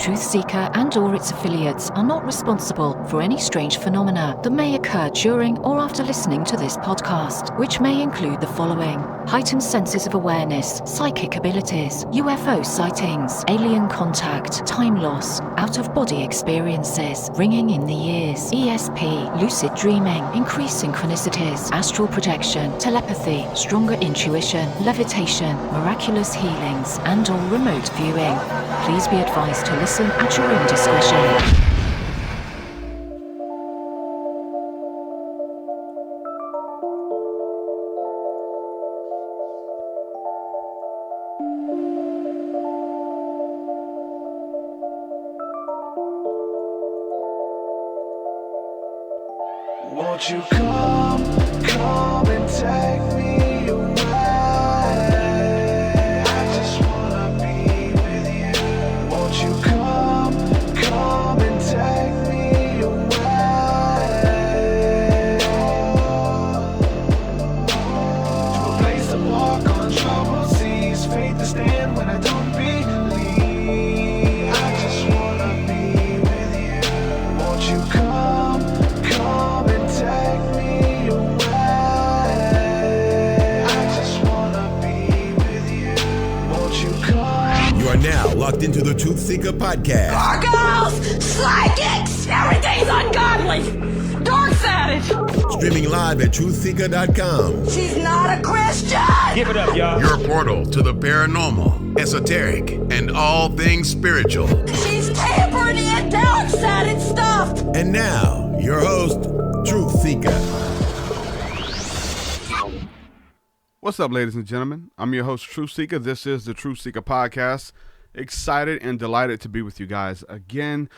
Truth Seeker and/or its affiliates are not responsible for any strange phenomena that may occur during or after listening to this podcast, which may include the following: heightened senses of awareness, psychic abilities, UFO sightings, alien contact, time loss, out-of-body experiences, ringing in the ears, ESP, lucid dreaming, increased synchronicities, astral projection, telepathy, stronger intuition, levitation, miraculous healings, and/or remote viewing. Please be advised to listen at your own discretion. Won't you come and take me away? I just wanna be with you. Won't you come and take me away? To a place to walk on troubled seas, faith to stand when I don't believe. I just wanna be with you. Won't you come and take me away? I just wanna be with you. Won't you come? You are now locked into the Truth Seeker podcast. Gargoyles! Psychics! Everything's ungodly! Dark's at it! Streaming live at truthseeker.com. She's not a Christian! Give it up, y'all. Your portal to the paranormal, esoteric, and all things spiritual. She's tampering in dark's at it stuff! And now, your host, Truth Seeker. What's up, ladies and gentlemen? I'm your host, Truth Seeker. This is the Truth Seeker Podcast. Excited and delighted to be with you guys again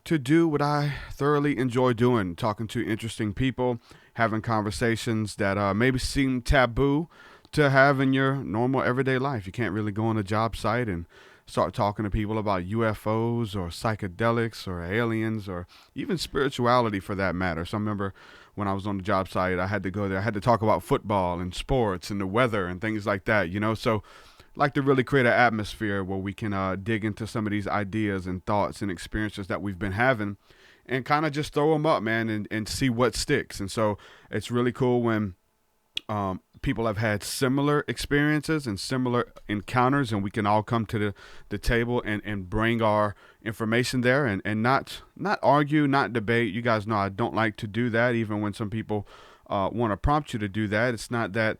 to do what I thoroughly enjoy doing, talking to interesting people, having conversations that maybe seem taboo to have in your normal everyday life. You can't really go on a job site and start talking to people about UFOs or psychedelics or aliens or even spirituality for that matter. So I remember when I was on the job site, I had to go there. I had to talk about football and sports and the weather and things like that, you know. So I like to really create an atmosphere where we can dig into some of these ideas and thoughts and experiences that we've been having and kind of just throw them up, man, and see what sticks. And so it's really cool when people have had similar experiences and similar encounters, and we can all come to the table and bring our information there and not argue, not debate. You guys know I don't like to do that, even when some people want to prompt you to do that. It's not that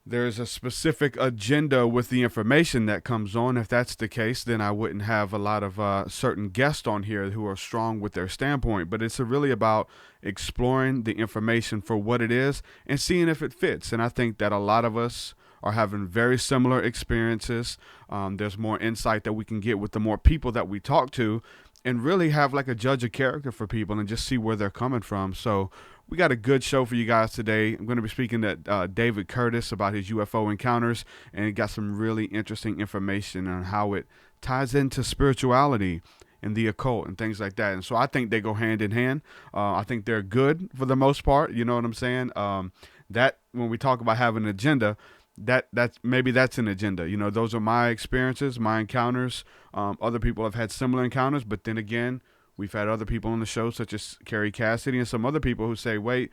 there's a specific agenda with the information that comes on. If that's the case, then I wouldn't have a lot of certain guests on here who are strong with their standpoint. But it's really about exploring the information for what it is and seeing if it fits. And I think that a lot of us are having very similar experiences. There's more insight that we can get with the more people that we talk to and really have like a judge of character for people and just see where they're coming from. So we got a good show for you guys today. I'm going to be speaking to David Curtis about his UFO encounters, and he got some really interesting information on how it ties into spirituality and the occult and things like that. And so I think they go hand in hand. I think they're good for the most part. You know what I'm saying? That when we talk about having an agenda, that's an agenda. You know, those are my experiences, my encounters. Other people have had similar encounters, but then again, we've had other people on the show, such as Carrie Cassidy and some other people who say, wait,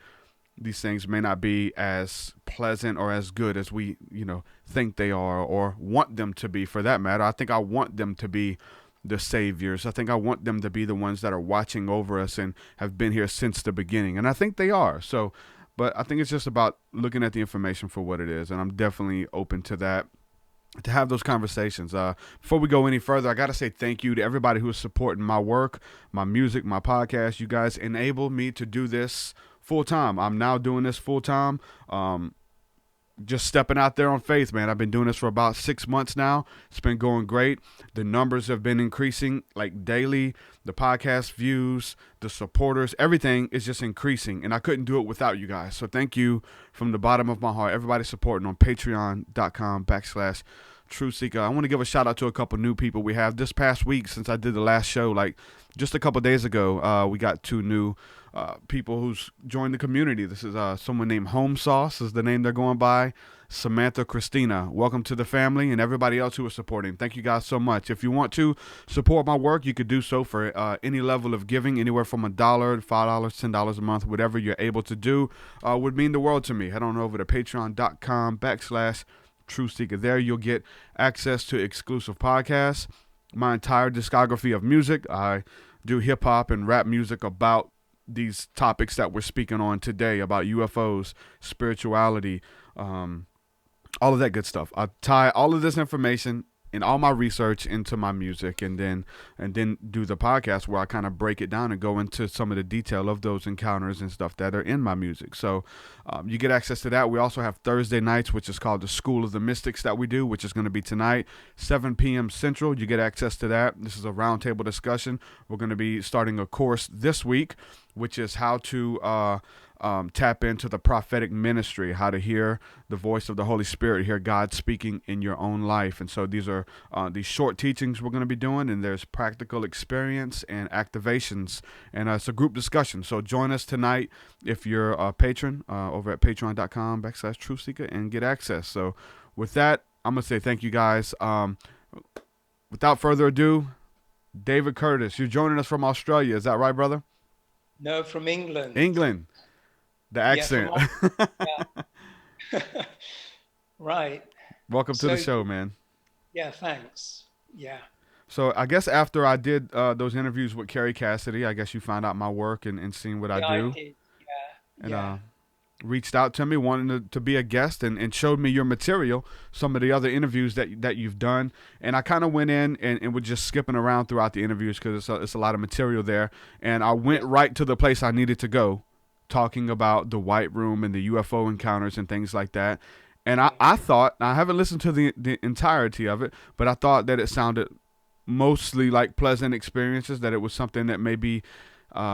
these things may not be as pleasant or as good as we, think they are or want them to be, for that matter. I think I want them to be the saviors. I think I want them to be the ones that are watching over us and have been here since the beginning. And I think they are. So, but I think it's just about looking at the information for what it is. And I'm definitely open to that, to have those conversations. Before we go any further, I got to say thank you to everybody who is supporting my work, my music, my podcast. You guys enable me to do this full time. I'm now doing this full time. Just stepping out there on faith, man. I've been doing this for about 6 months now. It's been going great. The numbers have been increasing like daily. The podcast views, the supporters, everything is just increasing. And I couldn't do it without you guys. So thank you from the bottom of my heart. Everybody supporting on patreon.com/TruthSeeker. I want to give a shout out to a couple new people we have this past week since I did the last show. Like just a couple days ago, we got 2 new people who's joined the community. This is someone named Home Sauce is the name they're going by. Samantha, Christina, welcome to the family, and everybody else who is supporting. Thank you guys so much. If you want to support my work, you could do so for any level of giving, anywhere from $1 to $5, $10 a month, whatever you're able to do would mean the world to me. Head on over to patreon.com/TruthSeeker. There you'll get access to exclusive podcasts, my entire discography of music. I do hip hop and rap music about these topics that we're speaking on today, about UFOs, spirituality, all of that good stuff. I tie all of this information and all my research into my music, and then do the podcast where I kind of break it down and go into some of the detail of those encounters and stuff that are in my music. So you get access to that. We also have Thursday nights, which is called the School of the Mystics that we do, which is going to be tonight, 7 p.m. Central. You get access to that. This is a roundtable discussion. We're going to be starting a course this week, which is how to tap into the prophetic ministry, how to hear the voice of the Holy Spirit, hear God speaking in your own life. And so these are these short teachings we're going to be doing, and there's practical experience and activations, and it's a group discussion. So join us tonight if you're a patron over at patreon.com/TruthSeeker and get access. So with that, I'm going to say thank you guys. Without further ado, David Curtis, you're joining us from Australia. Is that right, brother? No, from England. England. The accent. Yeah. Right. Welcome to the show, man. Yeah, thanks. Yeah. So I guess after I did those interviews with Carrie Cassidy, I guess you found out my work and seen what I do. I did. Yeah. And reached out to me, wanting to be a guest, and showed me your material, some of the other interviews that you've done. And I kind of went in and was just skipping around throughout the interviews because it's a lot of material there. And I went right to the place I needed to go, talking about the White Room and the UFO encounters and things like that. And I thought, I haven't listened to the entirety of it, but I thought that it sounded mostly like pleasant experiences, that it was something that maybe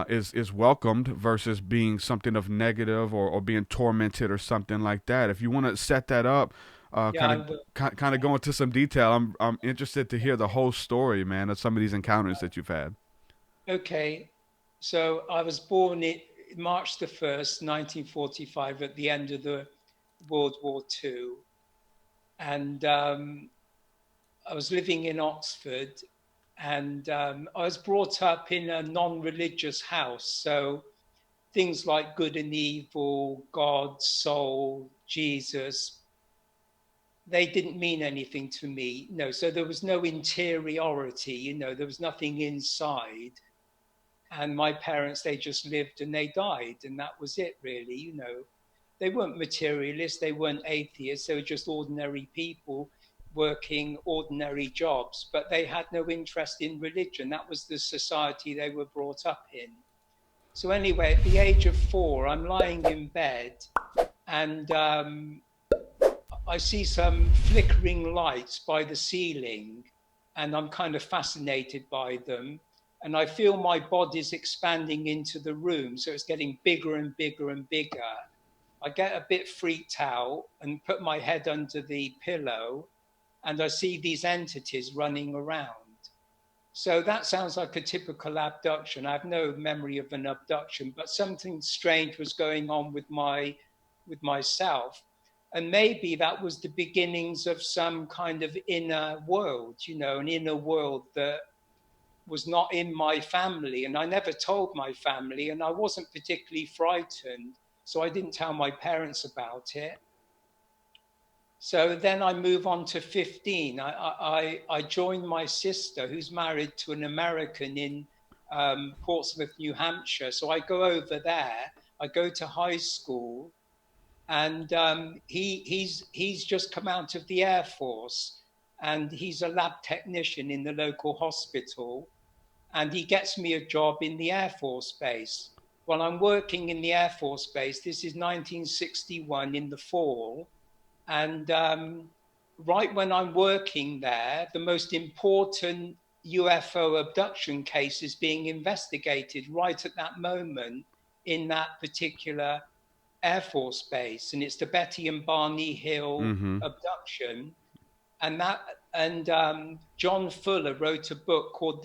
is welcomed versus being something of negative or being tormented or something like that. If you want to set that up, kind of go into some detail. I'm interested to hear the whole story, man, of some of these encounters that you've had. Okay. So I was born in March the 1st, 1945, at the end of the World War II. And I was living in Oxford, and I was brought up in a non-religious house. So things like good and evil, God, soul, Jesus, they didn't mean anything to me. No, so there was no interiority, there was nothing inside. And my parents, they just lived and they died, and that was it, really. They weren't materialists, they weren't atheists, they were just ordinary people working ordinary jobs, but they had no interest in religion. That was the society they were brought up in. So anyway, at the age of 4, I'm lying in bed, and I see some flickering lights by the ceiling, and I'm kind of fascinated by them. And I feel my body's expanding into the room, so it's getting bigger and bigger and bigger. I get a bit freaked out and put my head under the pillow, and I see these entities running around. So that sounds like a typical abduction. I have no memory of an abduction, but something strange was going on with myself. And maybe that was the beginnings of some kind of inner world, an inner world that was not in my family. And I never told my family, and I wasn't particularly frightened, so I didn't tell my parents about it. So then I move on to 15. I joined my sister, who's married to an American in Portsmouth, New Hampshire. So I go over there, I go to high school, and he's just come out of the Air Force, and he's a lab technician in the local hospital, and he gets me a job in the Air Force Base. Well, I'm working in the Air Force Base. This is 1961 in the fall. And right when I'm working there, the most important UFO abduction case is being investigated right at that moment in that particular Air Force Base. And it's the Betty and Barney Hill abduction. And John Fuller wrote a book called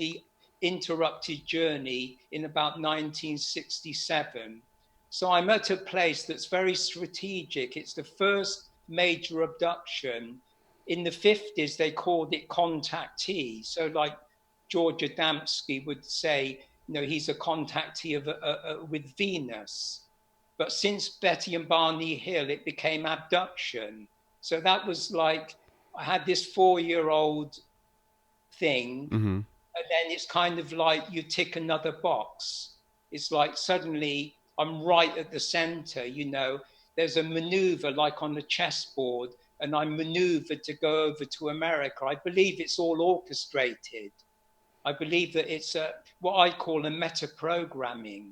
interrupted journey in about 1967. So I'm at a place that's very strategic. It's the first major abduction. In the 50s, they called it contactee. So like George Adamski would say, you know, he's a contactee of with Venus. But since Betty and Barney Hill, it became abduction. So that was like, I had this 4-year-old thing, and then it's kind of like you tick another box. It's like suddenly I'm right at the center, you know. There's a maneuver like on the chessboard, and I maneuvered to go over to America. I believe it's all orchestrated. I believe that it's what I call a meta-programming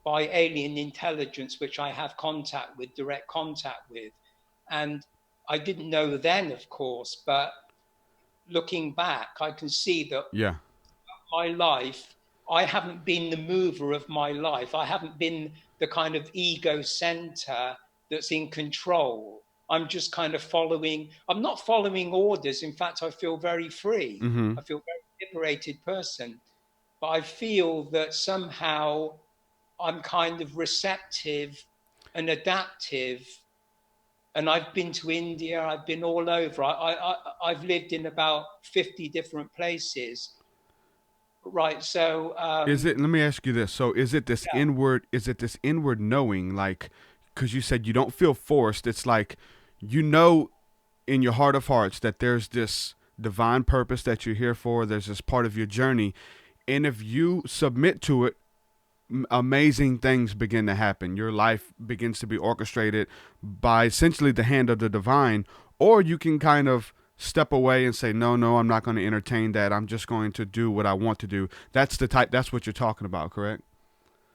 by alien intelligence, which I have contact with, direct contact with. And I didn't know then, of course, but looking back, I can see that my life, I haven't been the mover of my life. I haven't been the kind of ego center that's in control. I'm just kind of following, I'm not following orders. In fact, I feel very free. I feel a very liberated person. But I feel that somehow I'm kind of receptive and adaptive. And I've been to India, I've been all over. I've lived in about 50 different places. Right, so is it? Let me ask you this. So, is it this inward? Is it this inward knowing? Like, because you said you don't feel forced. It's like, you know, in your heart of hearts that there's this divine purpose that you're here for. There's this part of your journey, and if you submit to it, amazing things begin to happen. Your life begins to be orchestrated by essentially the hand of the divine. Or you can kind of step away and say, no, I'm not going to entertain that. I'm just going to do what I want to do. That's what you're talking about, correct?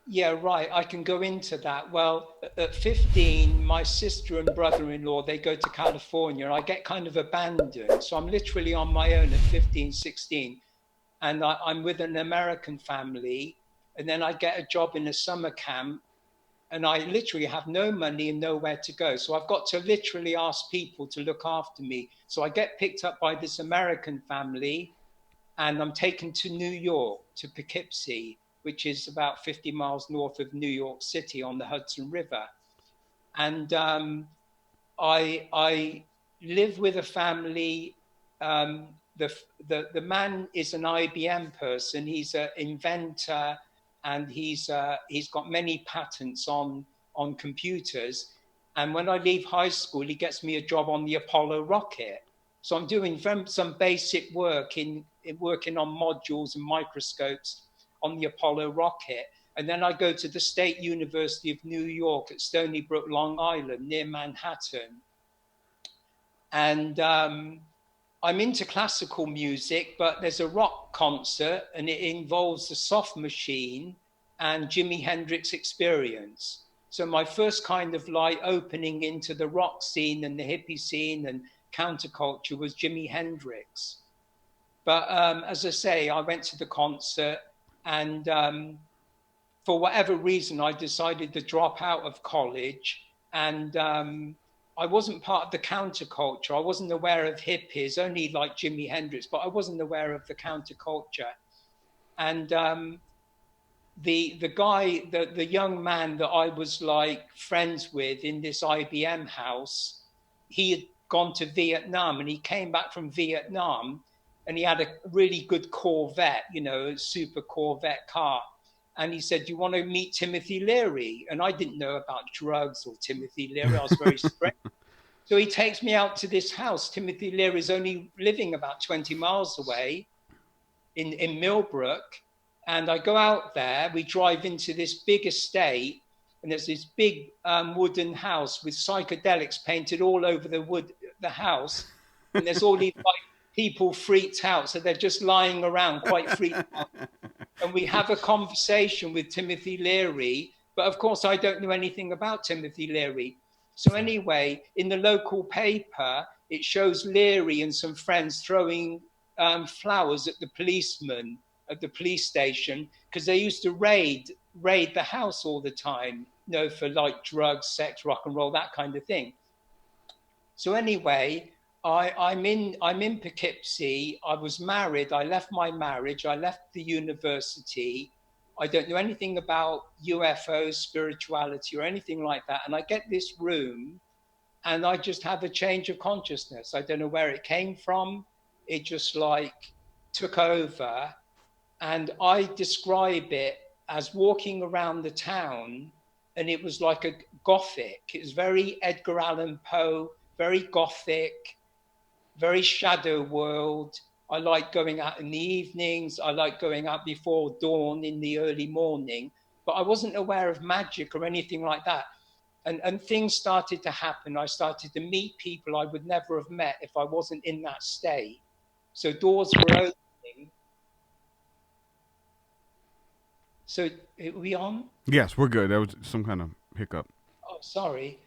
Yeah, right. I can go into that. Well, at 15, my sister and brother-in-law, they go to California. I get kind of abandoned. So I'm literally on my own at 15, 16. And I'm with an American family. And then I get a job in a summer camp. And I literally have no money and nowhere to go. So I've got to literally ask people to look after me. So I get picked up by this American family, and I'm taken to New York, to Poughkeepsie, which is about 50 miles north of New York City on the Hudson River. And I live with a family. The man is an IBM person. He's an inventor, and he's got many patents on computers. And when I leave high school, he gets me a job on the Apollo rocket. So I'm doing some basic work in working on modules and microscopes on the Apollo rocket. And then I go to the State University of New York at Stony Brook, Long Island, near Manhattan. And I'm into classical music, but there's a rock concert, and it involves the Soft Machine and Jimi Hendrix Experience. So my first kind of like opening into the rock scene and the hippie scene and counterculture was Jimi Hendrix. But as I say, I went to the concert, and for whatever reason, I decided to drop out of college, and I wasn't part of the counterculture. I wasn't aware of hippies, only like Jimi Hendrix, but I wasn't aware of the counterculture. And the young man that I was like friends with in this IBM house, he had gone to Vietnam, and he came back from Vietnam, and he had a really good Corvette, you know, a super Corvette car. And he said, "Do you want to meet Timothy Leary?" And I didn't know about drugs or Timothy Leary. I was very strict. So he takes me out to this house. Timothy Leary is only living about 20 miles away in Millbrook. And I go out there. We drive into this big estate. And there's this big wooden house with psychedelics painted all over the house. And there's all these like, people freaked out. So they're just lying around quite freaked out. And we have a conversation with Timothy Leary, but of course I don't know anything about Timothy Leary. So anyway, in the local paper, it shows Leary and some friends throwing flowers at the policeman at the police station, because they used to raid the house all the time, you know, for like drugs, sex, rock and roll, that kind of thing. So anyway, I'm in Poughkeepsie. I was married. I left my marriage. I left the university. I don't know anything about UFOs, spirituality, or anything like that. And I get this room, and I just have a change of consciousness. I don't know where it came from. It just like took over. And I describe it as walking around the town, and it was like a gothic. It was very Edgar Allan Poe, very gothic, very shadow world. I like going out in the evenings. I like going out before dawn in the early morning, but I wasn't aware of magic or anything like that. And things started to happen. I started to meet people I would never have met if I wasn't in that state. So doors were opening. So are we on? Yes, we're good. That was some kind of hiccup. Oh, sorry.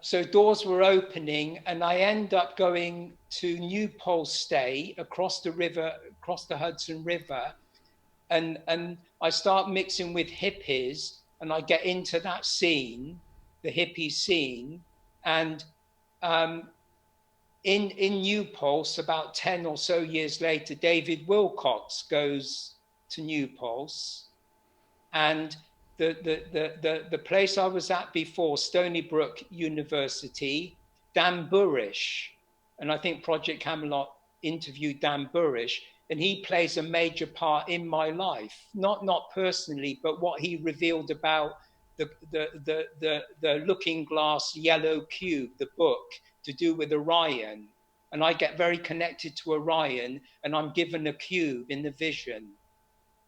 So doors were opening, and I end up going to Newport State across the river, across the Hudson River, and I start mixing with hippies, and I get into that scene, the hippie scene, and in Newport, about 10 or so years later, David Wilcock goes to Newport, and the place I was at before, Stony Brook University, Dan Burish, and I think Project Camelot interviewed Dan Burish, and he plays a major part in my life, not personally, but what he revealed about the Looking Glass Yellow Cube, the book to do with Orion. And I get very connected to Orion, and I'm given a cube in the vision.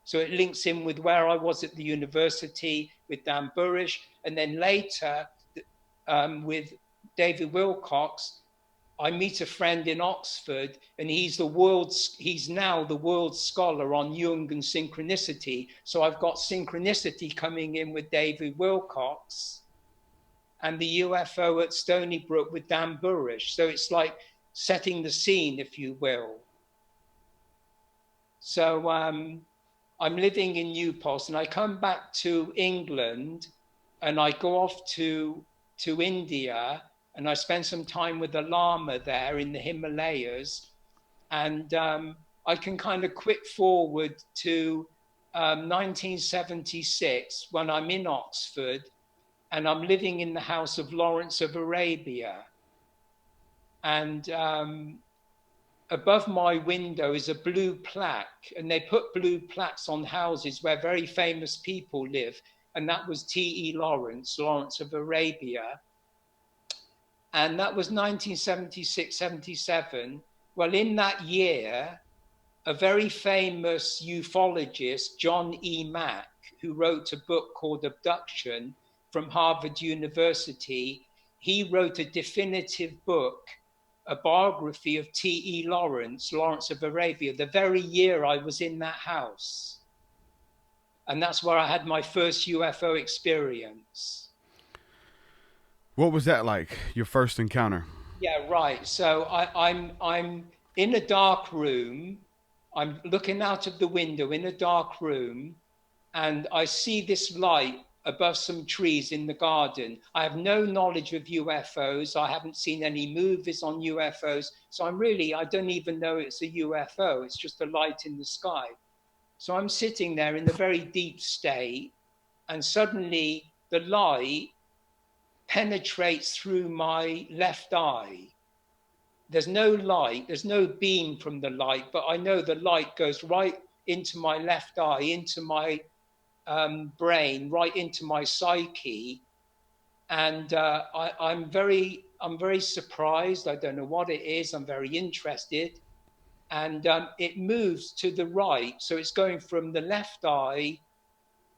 So it links in with where I was at the university with Dan Burish, and then later with David Wilcock, I meet a friend in Oxford, and he's now the world's scholar on Jung and synchronicity. So I've got synchronicity coming in with David Wilcock, and the UFO at Stony Brook with Dan Burish. So it's like setting the scene, if you will. So I'm living in Newport, and I come back to England, and I go off to India, and I spend some time with the Lama there in the Himalayas. And I can kind of quick forward to 1976 when I'm in Oxford, and I'm living in the house of Lawrence of Arabia. And above my window is a blue plaque, and they put blue plaques on houses where very famous people live. And that was T.E. Lawrence of Arabia. And that was 1976, 77. Well, in that year, a very famous ufologist, John E. Mack, who wrote a book called Abduction from Harvard University, he wrote a definitive book, a biography of T.E. Lawrence of Arabia, the very year I was in that house. And that's where I had my first UFO experience. What was that like, your first encounter? Yeah, right. So I'm in a dark room. I'm looking out of the window in a dark room, and I see this light above some trees in the garden. I have no knowledge of UFOs. I haven't seen any movies on UFOs. So I don't even know it's a UFO. It's just a light in the sky. So I'm sitting there in a very deep state, and suddenly the light penetrates through my left eye. There's no light, there's no beam from the light, but I know the light goes right into my left eye, into my brain, right into my psyche. And I'm very surprised. I don't know what it is. I'm very interested. And it moves to the right. So it's going from the left eye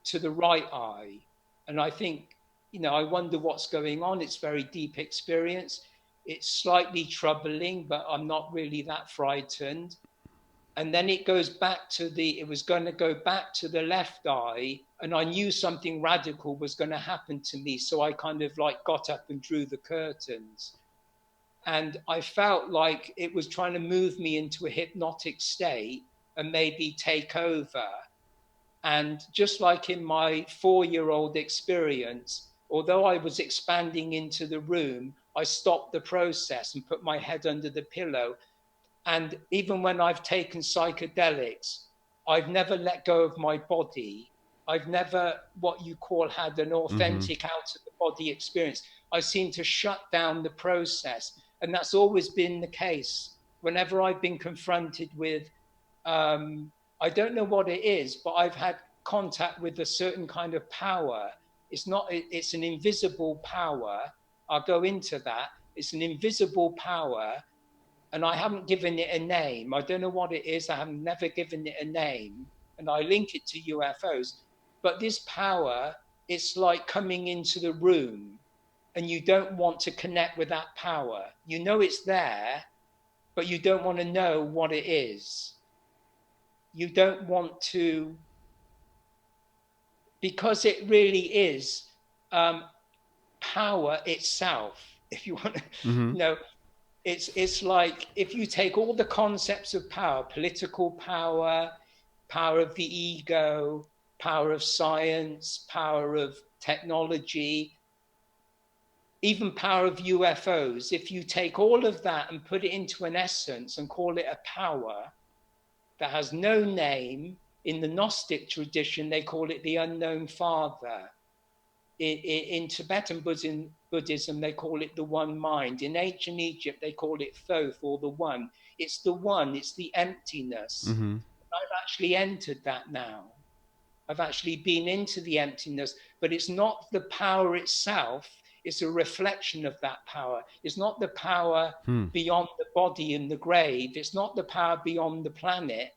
to the right eye. And I think, I wonder what's going on. It's very deep experience. It's slightly troubling, but I'm not really that frightened. And then it goes back it was going to go back to the left eye. And I knew something radical was going to happen to me. So I kind of got up and drew the curtains. And I felt like it was trying to move me into a hypnotic state and maybe take over. And just like in my 4-year-old experience, although I was expanding into the room, I stop the process and put my head under the pillow. And even when I've taken psychedelics, I've never let go of my body. I've never, what you call, had an authentic out of the body experience. I seem to shut down the process. And that's always been the case. Whenever I've been confronted with, I don't know what it is, but I've had contact with a certain kind of power. It's an invisible power. I'll go into that. It's an invisible power, and I haven't given it a name. I don't know what it is. I have never given it a name, and I link it to UFOs. But this power, it's like coming into the room, and you don't want to connect with that power. You know it's there, but you don't want to know what it is. You don't want to, because it really is power itself. If you want to, know, it's like if you take all the concepts of power, political power, power of the ego, power of science, power of technology, even power of UFOs, if you take all of that and put it into an essence and call it a power that has no name, in the Gnostic tradition, they call it the unknown father. In Tibetan Buddhism, they call it the one mind. In ancient Egypt, they call it Thoth, or the one. It's the one, it's the emptiness. I've actually entered that now. I've actually been into the emptiness, but it's not the power itself. It's a reflection of that power. It's not the power beyond the body in the grave. It's not the power beyond the planet.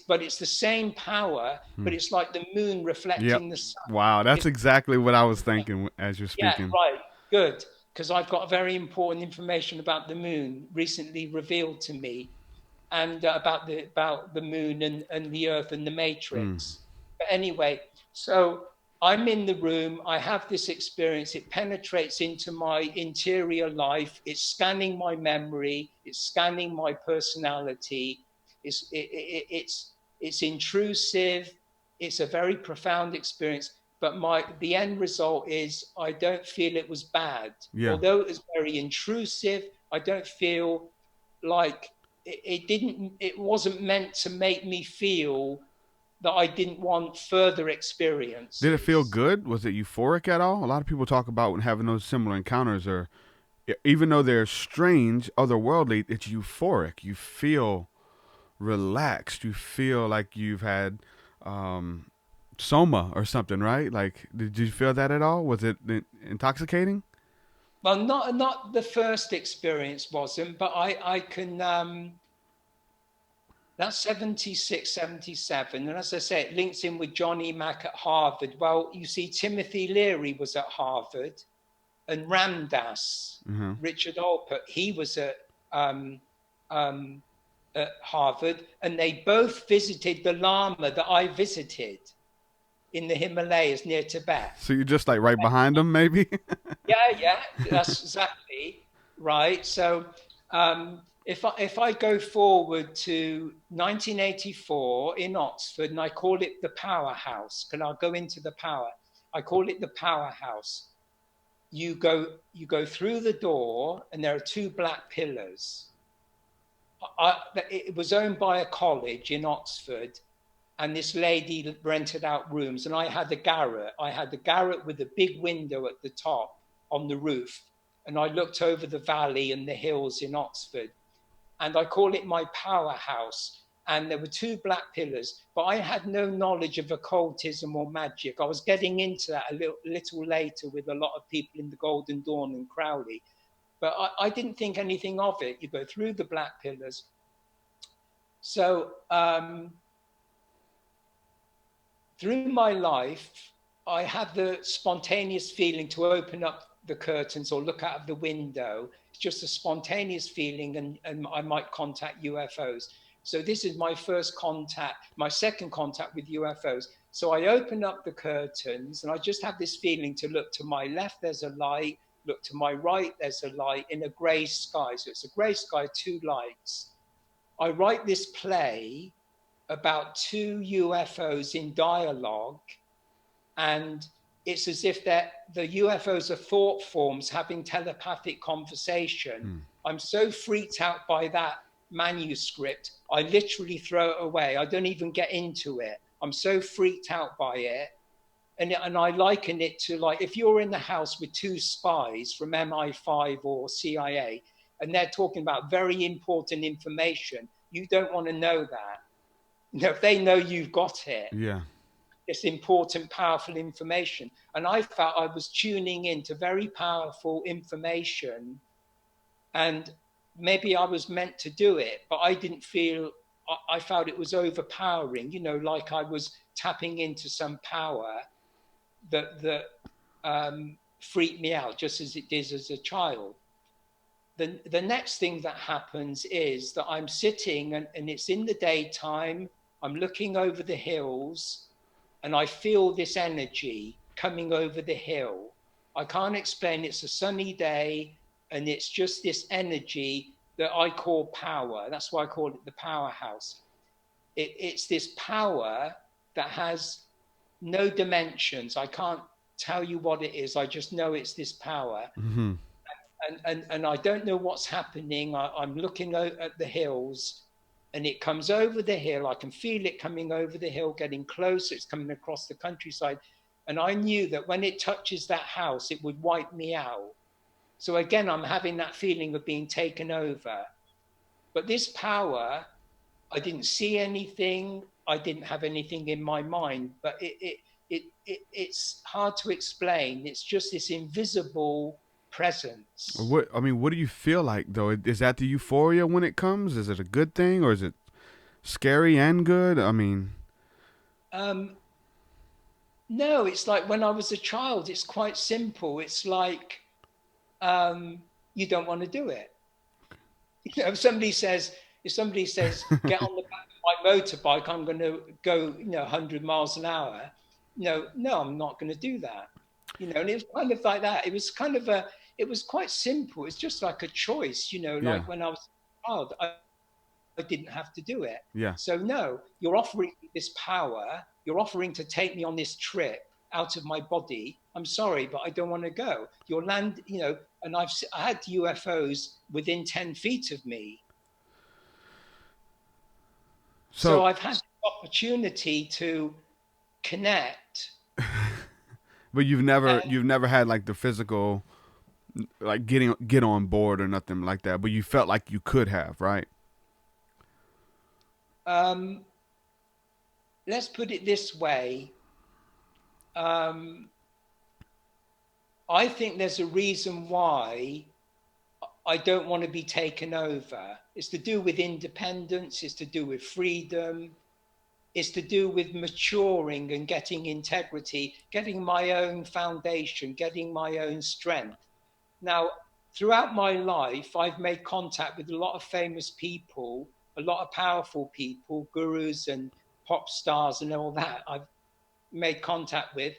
But it's the same power, but it's like the moon reflecting the sun. Wow, that's exactly what I was thinking as you're speaking. Yeah, right, good. Because I've got very important information about the moon recently revealed to me, and about the moon and the earth and the matrix. But anyway, so I'm in the room, I have this experience, it penetrates into my interior life, it's scanning my memory, it's scanning my personality, it's intrusive, it's a very profound experience, but the end result is I don't feel it was bad. Although it was very intrusive, I don't feel like it wasn't meant to make me feel that I didn't want further experience. Did it feel good? Was it euphoric at all? A lot of people talk about having those similar encounters, or even though they're strange, otherworldly, it's euphoric. You feel relaxed. You feel like you've had soma or something, right? Like, did you feel that at all? Was it intoxicating? Well, not the first experience wasn't, but I can. That's 76, 77. And as I say, it links in with Johnny Mack at Harvard. Well, you see, Timothy Leary was at Harvard, and Ramdas, Richard Alpert, he was at Harvard, and they both visited the Lama that I visited in the Himalayas near Tibet. So you're just like right behind them, maybe? Yeah, that's exactly right. So if I go forward to 1984 in Oxford, and I call it the powerhouse, because I'll go into the power. I call it the powerhouse. You go through the door, and there are two black pillars. It was owned by a college in Oxford, and this lady rented out rooms, and I had a garret. I had a garret with a big window at the top on the roof, and I looked over the valley and the hills in Oxford, and I call it my powerhouse. And there were two black pillars, but I had no knowledge of occultism or magic. I was getting into that a little later with a lot of people in the Golden Dawn and Crowley, but I didn't think anything of it. You go through the black pillars. So through my life, I had the spontaneous feeling to open up the curtains or look out of the window. It's just a spontaneous feeling, and I might contact UFOs. So this is my first contact, my second contact with UFOs. So I open up the curtains, and I just have this feeling to look to my left, there's a light, look to my right, there's a light in a gray sky. So it's a gray sky, two lights. I write this play about two UFOs in dialogue, and it's as if the UFOs are thought forms having telepathic conversation. I'm so freaked out by that manuscript, I literally throw it away. I don't even get into it. I'm so freaked out by it. And I liken it to, like, if you're in the house with two spies from MI5 or CIA, and they're talking about very important information, you don't want to know that. You know, if they know you've got it. Yeah. It's important, powerful information. And I felt I was tuning into very powerful information, and maybe I was meant to do it, but I didn't feel, I felt it was overpowering, you know, like I was tapping into some power that freaked me out, just as it did as a child. The next thing that happens is that I'm sitting and it's in the daytime, I'm looking over the hills, and I feel this energy coming over the hill. I can't explain. It's a sunny day, and it's just this energy that I call power. That's why I call it the powerhouse. It's this power that has no dimensions. I can't tell you what it is. I just know it's this power. Mm-hmm. And I don't know what's happening. I'm looking at the hills, and it comes over the hill. I can feel it coming over the hill, getting closer. It's coming across the countryside. And I knew that when it touches that house, it would wipe me out. So again, I'm having that feeling of being taken over. But this power, I didn't see anything. I didn't have anything in my mind. But it's hard to explain. It's just this invisible presence. What do you feel like, though? Is that the euphoria when it comes? Is it a good thing, or is it scary and good? I mean, no, it's like when I was a child. It's quite simple. It's like you don't want to do it. You know, if somebody says get on the back of my motorbike, I'm going to go 100 miles an hour. No, I'm not going to do that. You know, and it was kind of like that. It was kind of it was quite simple. It's just like a choice, like when I was a child, I didn't have to do it. Yeah. So no, you're offering this power. You're offering to take me on this trip out of my body. I'm sorry, but I don't want to go. You're and I had UFOs within 10 feet of me. So I've had the opportunity to connect. But you've never had like the physical, like get on board or nothing like that. But you felt like you could have, right? Let's put it this way. I think there's a reason why I don't want to be taken over. It's to do with independence. It's to do with freedom. It's to do with maturing and getting integrity, getting my own foundation, getting my own strength. Now, throughout my life, I've made contact with a lot of famous people, a lot of powerful people, gurus and pop stars and all that I've made contact with.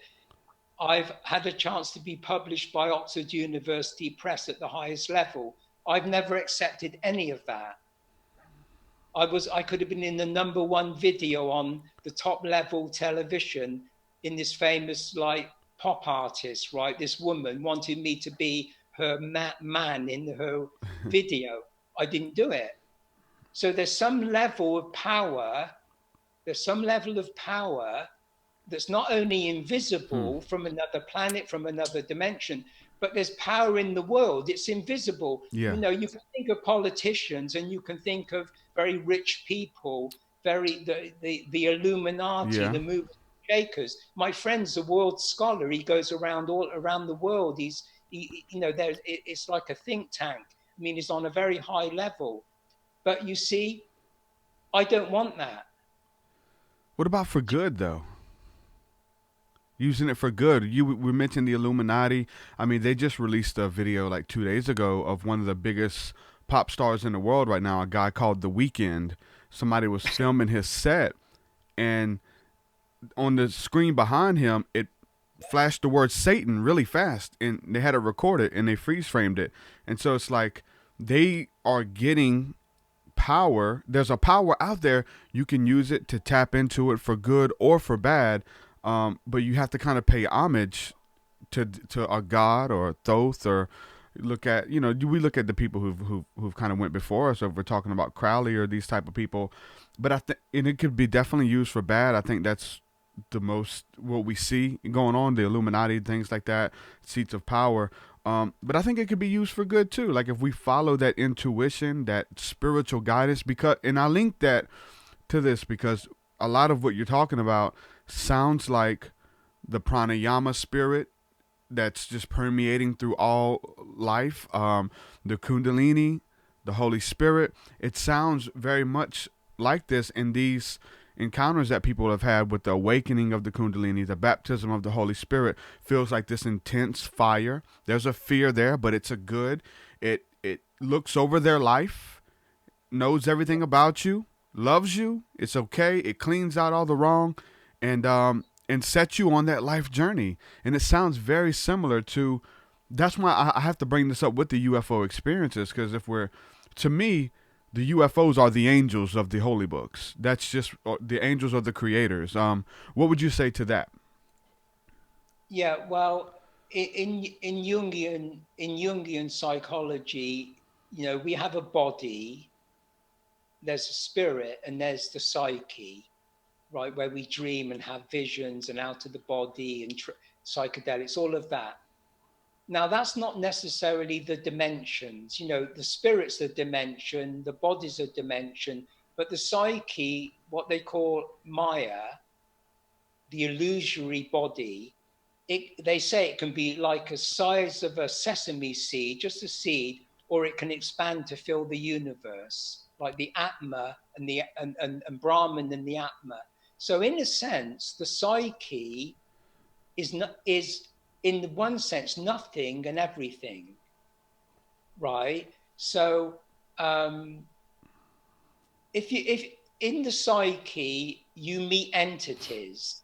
I've had a chance to be published by Oxford University Press at the highest level. I've never accepted any of that. I could have been in the #1 video on the top level television in this famous like pop artist, right? This woman wanted me to be her man in her video. I didn't do it. So there's some level of power. There's some level of power that's not only invisible from another planet, from another dimension, but there's power in the world. It's invisible. Yeah. You can think of politicians, and you can think of very rich people, the Illuminati, the movers and shakers. My friend's a world scholar. He goes all around the world. It's like a think tank. I mean, he's on a very high level. But you see, I don't want that. What about for good, though? Using it for good. We mentioned the Illuminati. I mean, they just released a video like 2 days ago of one of the biggest pop stars in the world right now, a guy called The Weeknd. Somebody was filming his set, and on the screen behind him, it flashed the word Satan really fast, and they had it recorded, and they freeze framed it. And so it's like they are getting power. There's a power out there. You can use it to tap into it for good or for bad. But you have to kind of pay homage to a god or a Thoth, or look at, you know, we look at the people who've kind of went before us, or if we're talking about Crowley or these type of people. But I think, and it could be definitely used for bad. I think that's the most what we see going on, the Illuminati, things like that, seats of power. But I think it could be used for good too. Like if we follow that intuition, that spiritual guidance, and I link that to this because a lot of what you're talking about sounds like the pranayama spirit that's just permeating through all life. The Kundalini, the Holy Spirit. It sounds very much like this in these encounters that people have had with the awakening of the Kundalini, the baptism of the Holy Spirit. Feels like this intense fire. There's a fear there, but it's a good. It looks over their life, knows everything about you, loves you. It's okay. It cleans out all the wrong, and sets you on that life journey. And it sounds very similar to. That's why I have to bring this up with the UFO experiences, because to me, the UFOs are the angels of the holy books. That's just the angels of the creators. What would you say to that? Yeah, well, in Jungian psychology, you know, we have a body, there's a spirit, and there's the psyche, right, where we dream and have visions and out of the body and psychedelics, all of that. Now, that's not necessarily the dimensions. You know, the spirit's a dimension, the body's a dimension, but the psyche, what they call Maya, the illusory body, they say it can be like a size of a sesame seed, just a seed, or it can expand to fill the universe, like the Atma and Brahman and the Atma. So in a sense, the psyche is in the one sense, nothing and everything, right? So if in the psyche, you meet entities,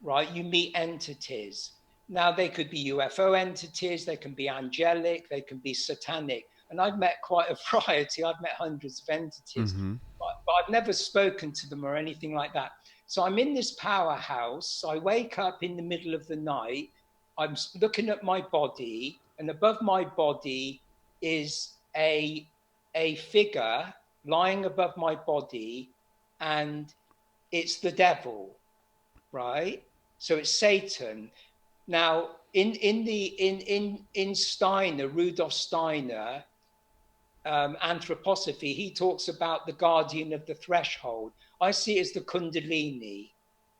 right? You meet entities. Now, they could be UFO entities, they can be angelic, they can be satanic. And I've met quite a variety. I've met hundreds of entities, but I've never spoken to them or anything like that. So I'm in this powerhouse. I wake up in the middle of the night. I'm looking at my body, and above my body is a figure lying above my body, and it's the devil, right? So it's Satan. Now, in Steiner, Rudolf Steiner, anthroposophy, he talks about the guardian of the threshold. I see it as the Kundalini,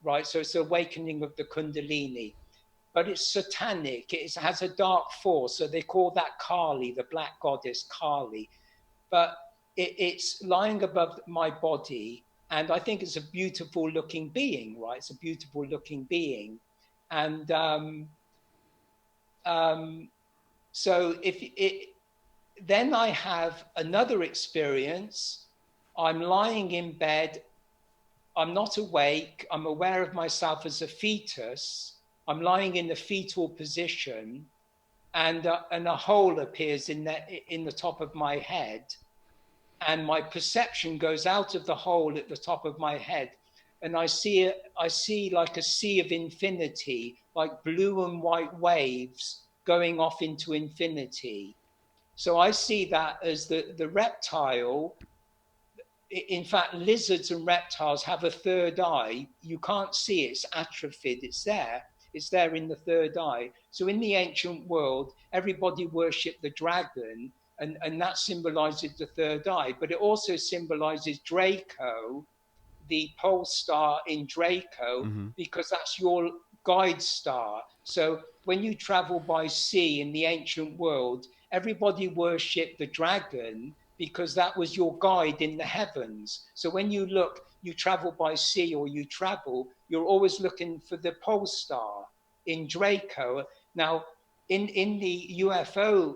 right? So it's the awakening of the Kundalini. But it's satanic. It has a dark force. So they call that Kali, the black goddess Kali. But it's lying above my body. And I think it's a beautiful looking being, right? It's a beautiful looking being. And so then I have another experience. I'm lying in bed. I'm not awake. I'm aware of myself as a fetus. I'm lying in the fetal position, and a hole appears in the top of my head, and my perception goes out of the hole at the top of my head, and I see like a sea of infinity, like blue and white waves going off into infinity. So I see that as the reptile. In fact, lizards and reptiles have a third eye. You can't see it, it's atrophied, it's there. It's there in the third eye. So in the ancient world, everybody worshipped the dragon, and that symbolizes the third eye. But it also symbolizes Draco, the pole star in Draco, because that's your guide star. So when you travel by sea in the ancient world, everybody worshipped the dragon because that was your guide in the heavens. So when you travel by sea, or you're always looking for the pole star in Draco. Now, in the UFO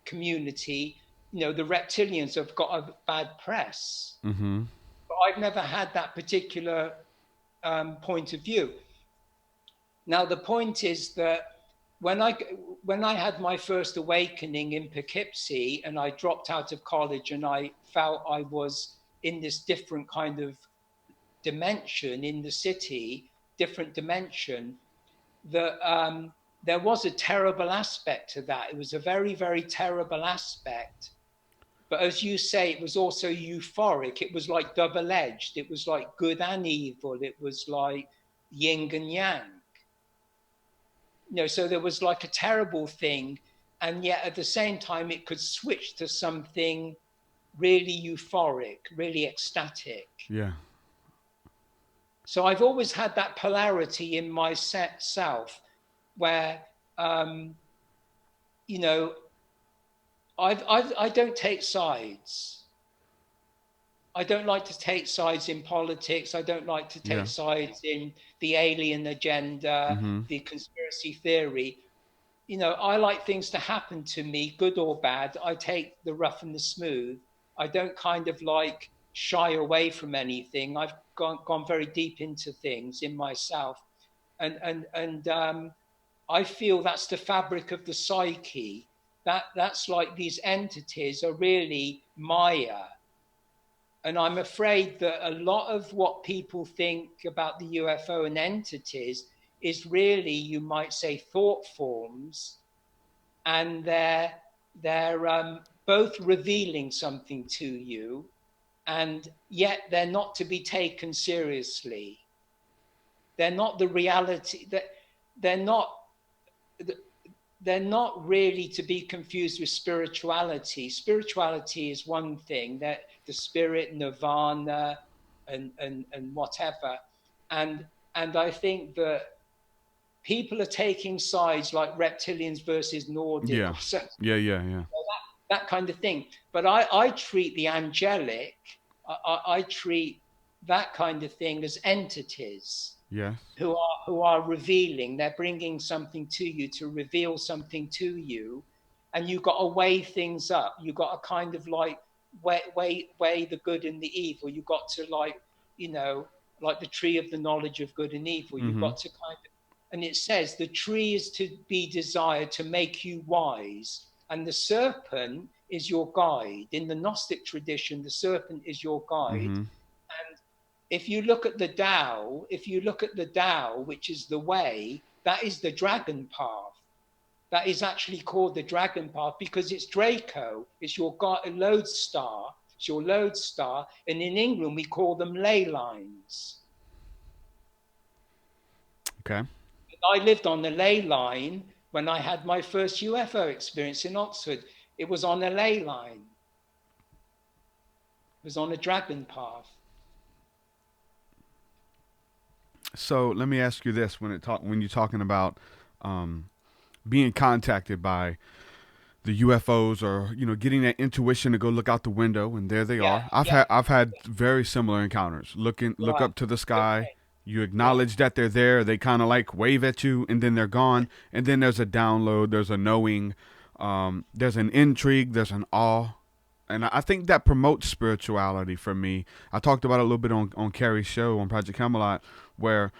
community, you know, the reptilians have got a bad press. But I've never had that particular point of view. Now, the point is that when I had my first awakening in Poughkeepsie, and I dropped out of college, and I felt I was in this different kind of dimension in the city, different dimension. that there was a terrible aspect to that. It was a very, very terrible aspect. But as you say, it was also euphoric. It was like double-edged. It was like good and evil. It was like yin and yang. So there was like a terrible thing, and yet at the same time, it could switch to something really euphoric, really ecstatic. Yeah. So I've always had that polarity in myself, where I don't take sides. I don't like to take sides in politics. I don't like to take sides in the alien agenda, the conspiracy theory. I like things to happen to me, good or bad. I take the rough and the smooth. I don't kind of like shy away from anything. I've gone very deep into things in myself. And I feel that's the fabric of the psyche. That's like these entities are really Maya. And I'm afraid that a lot of what people think about the UFO and entities is really, you might say, thought forms. And they're both revealing something to you, and yet they're not to be taken seriously. They're not the reality. They're not really to be confused with spirituality. Spirituality is one thing, that the spirit, nirvana, and whatever. And I think that people are taking sides like reptilians versus Nordic. Yeah. That kind of thing. But I treat the angelic, I treat that kind of thing as entities. Yes. Who are revealing. They're bringing something to you, to reveal something to you, and you've got to weigh things up. You've got to kind of like weigh the good and the evil. You've got to like the tree of the knowledge of good and evil. You've got to kind of, and it says the tree is to be desired to make you wise, and the serpent is your guide. In the Gnostic tradition, the serpent is your guide. If you look at the Tao, which is the way, that is the dragon path. That is actually called the dragon path because it's Draco. It's your lodestar. It's your lodestar. And in England, we call them ley lines. Okay. I lived on the ley line when I had my first UFO experience in Oxford. It was on a ley line. It was on a dragon path. So let me ask you this: when you're talking about being contacted by the UFOs, or getting that intuition to go look out the window, and there they are. I've had very similar encounters. Look up to the sky. Okay. You acknowledge that they're there. They kind of like wave at you, and then they're gone. And then there's a download. There's a knowing. There's an intrigue. There's an awe. And I think that promotes spirituality for me. I talked about it a little bit on Carrie's show on Project Camelot, where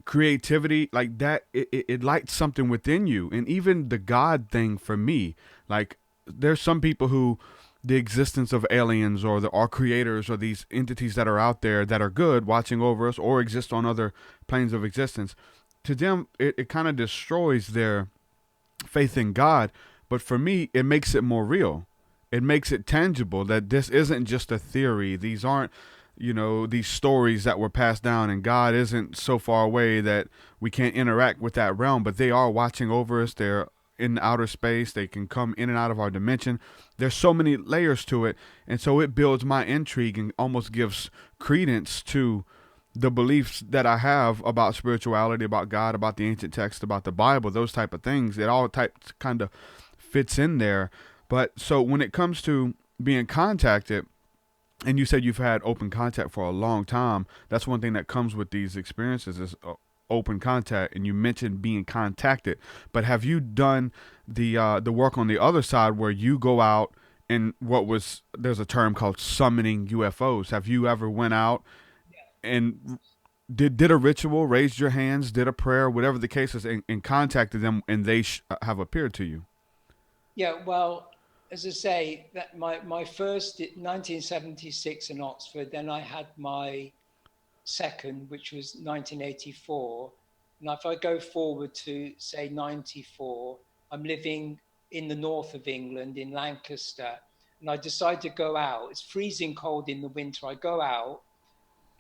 creativity like that, it lights something within you. And even the God thing for me, like there's some people who the existence of aliens or our creators or these entities that are out there that are good watching over us or exist on other planes of existence, to them it kind of destroys their faith in God. But for me, it makes it more real. It makes it tangible that this isn't just a theory. These aren't, these stories that were passed down, and God isn't so far away that we can't interact with that realm, but they are watching over us. They're in outer space. They can come in and out of our dimension. There's so many layers to it. And so it builds my intrigue and almost gives credence to the beliefs that I have about spirituality, about God, about the ancient text, about the Bible, those type of things. It all kind of fits in there. But so when it comes to being contacted, and you said you've had open contact for a long time, that's one thing that comes with these experiences is open contact. And you mentioned being contacted, but have you done the work on the other side where you go out and there's a term called summoning UFOs? Have you ever went out and did a ritual, raised your hands, did a prayer, whatever the case is, and contacted them, and they have appeared to you? Yeah, well, as I say, that my first 1976 in Oxford, then I had my second, which was 1984. And if I go forward to, say, 94, I'm living in the north of England, in Lancaster, and I decide to go out. It's freezing cold in the winter. I go out,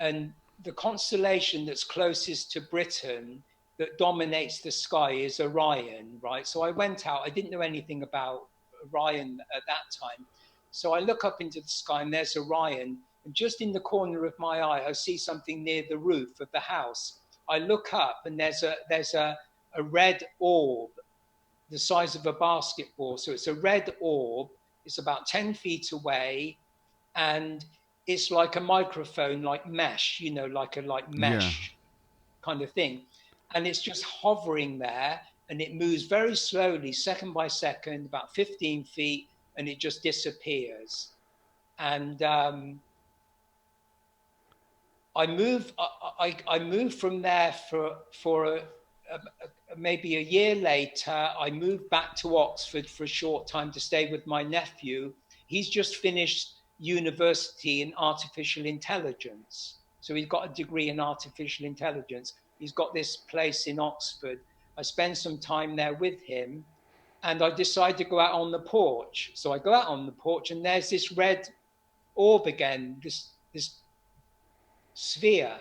and the constellation that's closest to Britain that dominates the sky is Orion, right? So I went out. I didn't know anything about Orion at that time. So I look up into the sky, and there's Orion. And just in the corner of my eye, I see something near the roof of the house. I look up, and there's a red orb the size of a basketball. So it's a red orb. It's about 10 feet away, and it's like a microphone, like mesh, you know, like mesh kind of thing. And it's just hovering there, and it moves very slowly, second by second, about 15 feet, and it just disappears. And I moved from there for maybe a year later. I moved back to Oxford for a short time to stay with my nephew. He's just finished university in artificial intelligence. So he's got a degree in artificial intelligence. He's got this place in Oxford. I spend some time there with him, and I decide to go out on the porch. So I go out on the porch, and there's this red orb again, this sphere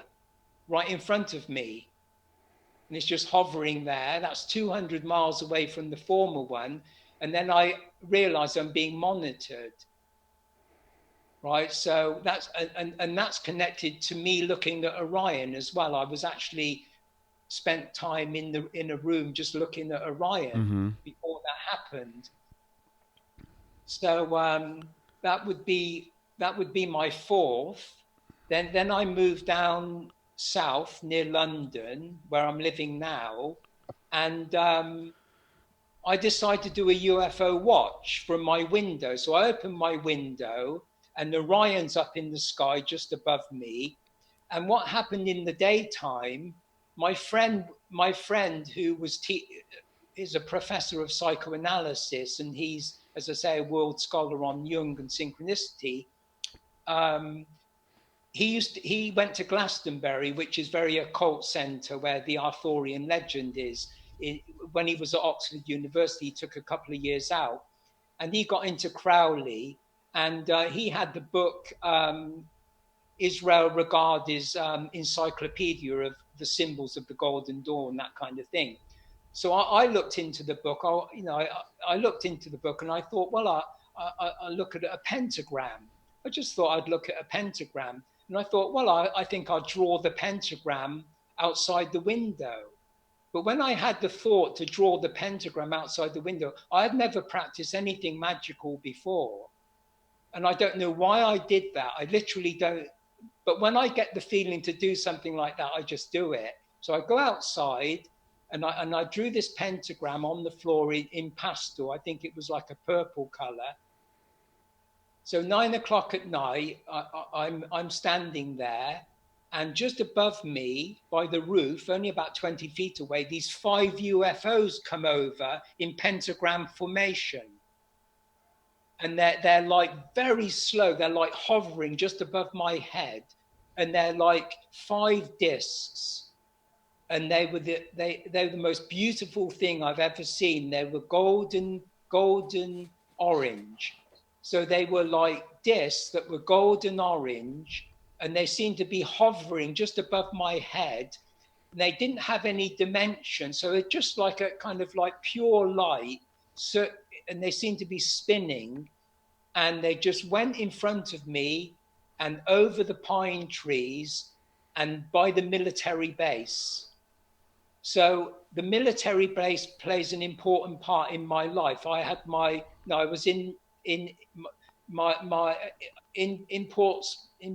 right in front of me. And it's just hovering there. That's 200 miles away from the former one. And then I realize I'm being monitored. Right. So that's, and that's connected to me looking at Orion as well. I was actually spent time in a room just looking at Orion before that happened. So that would be my fourth. Then I moved down south near London, where I'm living now, and I decided to do a UFO watch from my window. So I opened my window, and Orion's up in the sky just above me. And what happened in the daytime, my friend who is a professor of psychoanalysis, and he's, as I say, a world scholar on Jung and synchronicity. He went to Glastonbury, which is very occult centre where the Arthurian legend is. When he was at Oxford University, he took a couple of years out, and he got into Crowley, and he had the book Israel Regard's encyclopedia of the symbols of the Golden Dawn, that kind of thing. So I looked into the book. I looked into the book, and I thought, well, I look at a pentagram. I just thought I'd look at a pentagram. And I thought, well, I think I'll draw the pentagram outside the window. But when I had the thought to draw the pentagram outside the window, I had never practiced anything magical before. And I don't know why I did that. I literally don't. But when I get the feeling to do something like that, I just do it. So I go outside, and I drew this pentagram on the floor in pastel. I think it was like a purple color. So 9 o'clock at night, I'm standing there, and just above me, by the roof, only about 20 feet away, these 5 UFOs come over in pentagram formation. And they're like very slow. They're like hovering just above my head, and they're like 5 discs. And they were the most beautiful thing I've ever seen. They were golden orange. So they were like discs that were golden orange, and they seemed to be hovering just above my head. And they didn't have any dimension. So it's just like a kind of like pure light. So, and they seemed to be spinning, and they just went in front of me and over the pine trees and by the military base. So the military base plays an important part in my life. I was in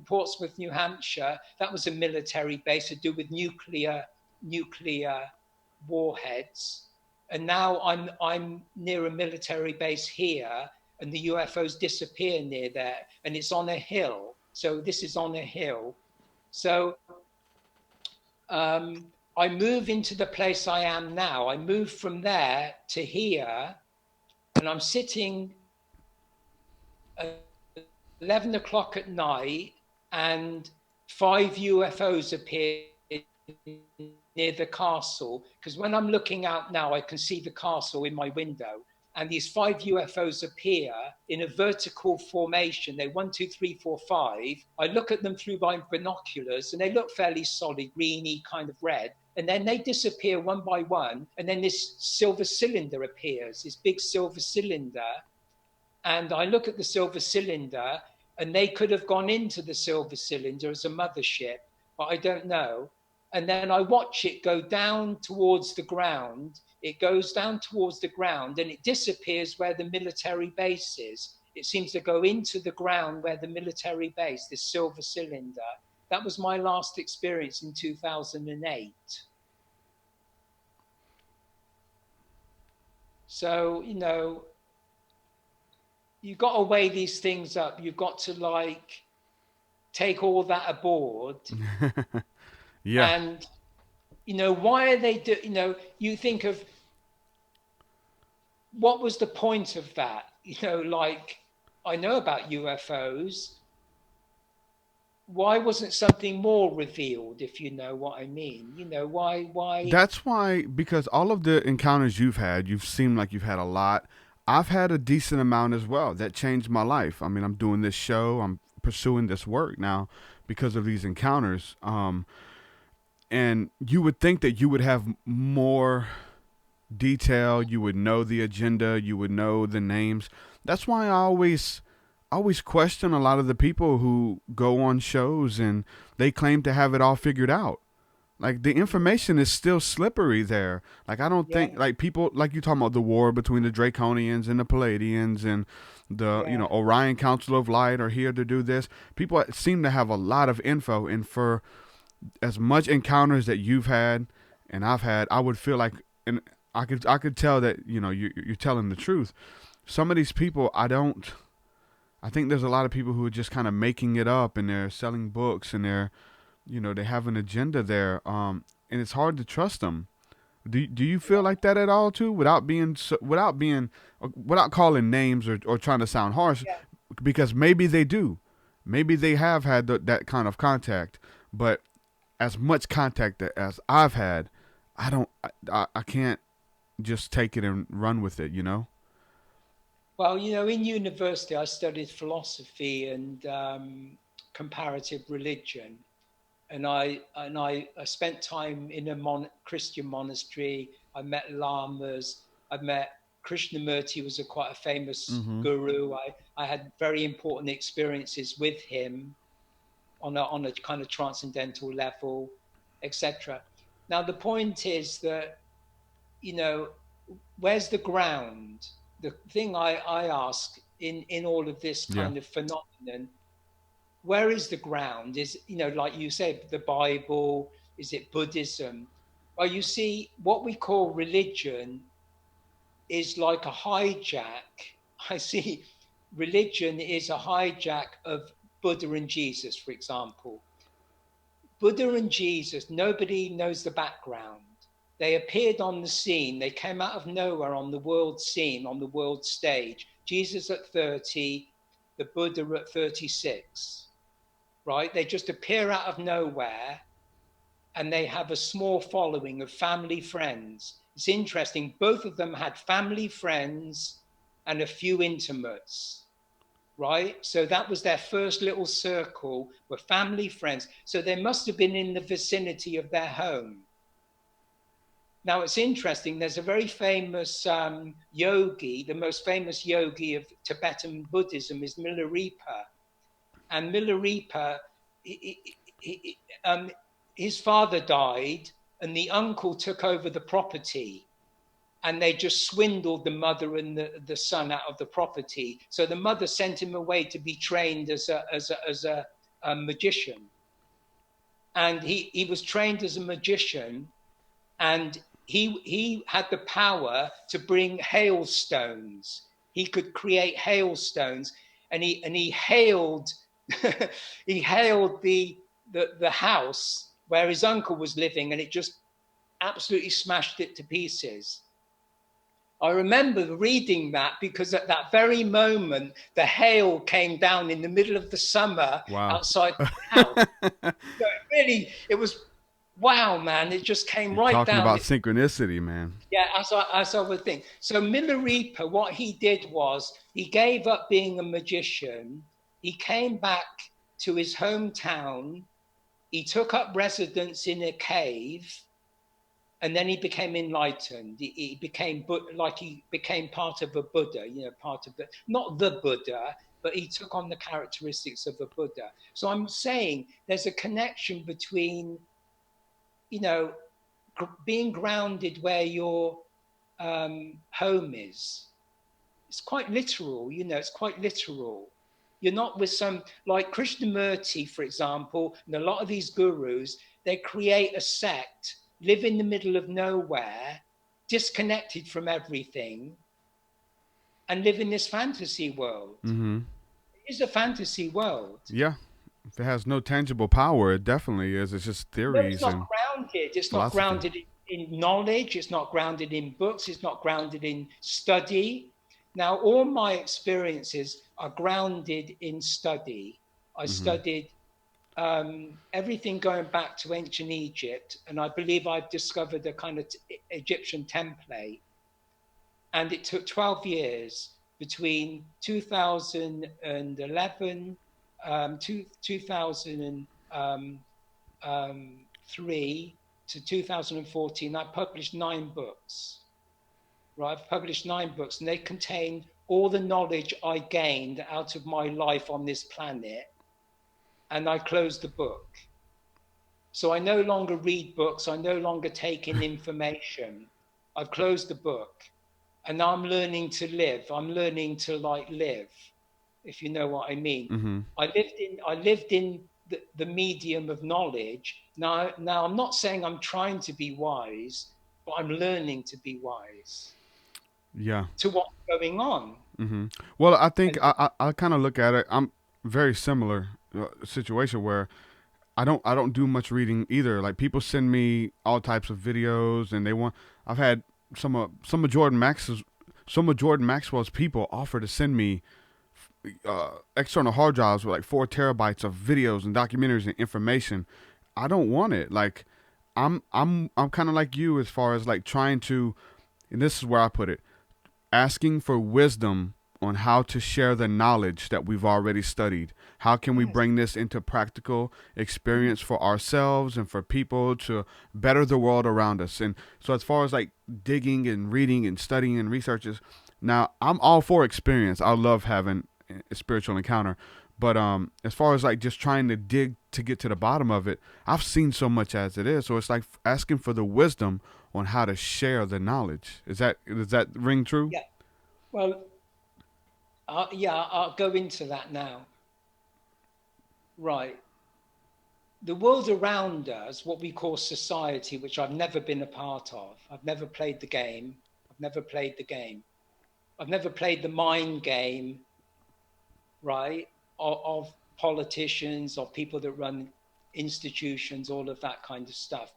Portsmouth, New Hampshire. That was a military base to do with nuclear warheads. And now I'm near a military base here, and the UFOs disappear near there, and it's on a hill. So this is on a hill. So I move into the place I am now. I move from there to here, and I'm sitting at 11 o'clock at night, and 5 UFOs appear near the castle, because when I'm looking out now, I can see the castle in my window. And these 5 UFOs appear in a vertical formation. They 1, 2, 3, 4, 5. I look at them through my binoculars and they look fairly solid, greeny, kind of red. And then they disappear one by one. And then this silver cylinder appears, this big silver cylinder. And I look at the silver cylinder, and they could have gone into the silver cylinder as a mothership, but I don't know. And then I watch it go down towards the ground. It goes down towards the ground and it disappears where the military base is. It seems to go into the ground where the military base, this silver cylinder. That was my last experience in 2008. So, you know, you've got to weigh these things up. You've got to like take all that aboard. Yeah. And, you know, why are they you know, you think of what was the point of that? You know, like, I know about UFOs. Why wasn't something more revealed, if you know what I mean? You know, why? That's why, because all of the encounters you've had, you've seemed like you've had a lot. I've had a decent amount as well. That changed my life. I mean, I'm doing this show. I'm pursuing this work now because of these encounters. And you would think that you would have more detail. You would know the agenda. You would know the names. That's why I always question a lot of the people who go on shows and they claim to have it all figured out. Like, the information is still slippery there. Like, I don't think, like, people, like you talking about the war between the Draconians and the Palladians and the, you know, Orion Council of Light are here to do this. People seem to have a lot of info, and for as much encounters that you've had and I've had, I would feel like, and I could tell that, you know, you're telling the truth. Some of these people, I think there's a lot of people who are just kind of making it up, and they're selling books, and they're, you know, they have an agenda there, and it's hard to trust them. Do you feel like that at all too, without calling names or trying to sound harsh? Yeah. Because maybe they do, maybe they have had that kind of contact, but as much contact as I've had, I can't just take it and run with it, you know? Well, you know, in university, I studied philosophy and comparative religion. And I spent time in a Christian monastery. I met lamas. I met Krishnamurti, was quite a famous guru. I had very important experiences with him on a kind of transcendental level, etc. Now, the point is that, you know, where's the ground? The thing I ask in all of this kind of phenomenon, where is the ground? Is, you know, like you said, the Bible, is it Buddhism? Well, you see, what we call religion is like a hijack. I see religion is a hijack of Buddha and Jesus, for example. Buddha and Jesus, nobody knows the background. They appeared on the scene. They came out of nowhere on the world scene, on the world stage. Jesus at 30, the Buddha at 36, right? They just appear out of nowhere, and they have a small following of family, friends. It's interesting. Both of them had family, friends, and a few intimates, right? So that was their first little circle, were family, friends. So they must have been in the vicinity of their home. Now, it's interesting, there's a very famous yogi, the most famous yogi of Tibetan Buddhism is Milarepa. And Milarepa, his father died, and the uncle took over the property. And they just swindled the mother and the son out of the property. So the mother sent him away to be trained as a magician. And he was trained as a magician, and he had the power to bring hailstones. He could create hailstones, and he hailed he hailed the house where his uncle was living, and it just absolutely smashed it to pieces. I remember reading that because at that very moment, the hail came down in the middle of the summer outside the house. So it was wow, man, it just came right Talking down. about synchronicity, man. Yeah, as I would think. So Milarepa, what he did was he gave up being a magician. He came back to his hometown. He took up residence in a cave, and then he became enlightened. He became he became part of a Buddha, part of not the Buddha, but he took on the characteristics of a Buddha. So I'm saying there's a connection between, being grounded where your home is. It's quite literal, it's quite literal. You're not with some, like Krishnamurti, for example, and a lot of these gurus, they create a sect, live in the middle of nowhere, disconnected from everything, and live in this fantasy world. Mm-hmm. It is a fantasy world. Yeah. If it has no tangible power, it definitely is. It's just theories. No, it's not grounded. It's not grounded in knowledge. It's not grounded in books. It's not grounded in study. Now, all my experiences are grounded in study. I studied everything going back to ancient Egypt, and I believe I've discovered a kind of Egyptian template. And it took 12 years between 2011, 2003 to 2014. I published 9 books. Right, I've published 9 books, and they contain all the knowledge I gained out of my life on this planet. And I closed the book. So I no longer read books. I no longer take in information. I've closed the book. And now I'm learning to live. I'm learning to live, if you know what I mean. Mm-hmm. I lived in the medium of knowledge. Now I'm not saying I'm trying to be wise, but I'm learning to be wise. Yeah. To what's going on. Mm-hmm. Well, I think I kind of look at it. I'm very similar situation where I don't do much reading either. Like, people send me all types of videos, and I've had some of Jordan Maxwell's people offer to send me external hard drives with like 4 terabytes of videos and documentaries and information. I don't want it. Like, I'm kind of like you as far as like trying to, and this is where I put it, asking for wisdom on how to share the knowledge that we've already studied. How can we bring this into practical experience for ourselves and for people to better the world around us? And so as far as like digging and reading and studying and researches, now I'm all for experience. I love having a spiritual encounter. But as far as like just trying to dig to get to the bottom of it, I've seen so much as it is. So it's like asking for the wisdom on how to share the knowledge. Does that ring true? Yeah. Well, I'll go into that now. Right. The world around us, what we call society, which I've never been a part of. I've never played the game. I've never played the mind game, right, of politicians, of people that run institutions, all of that kind of stuff.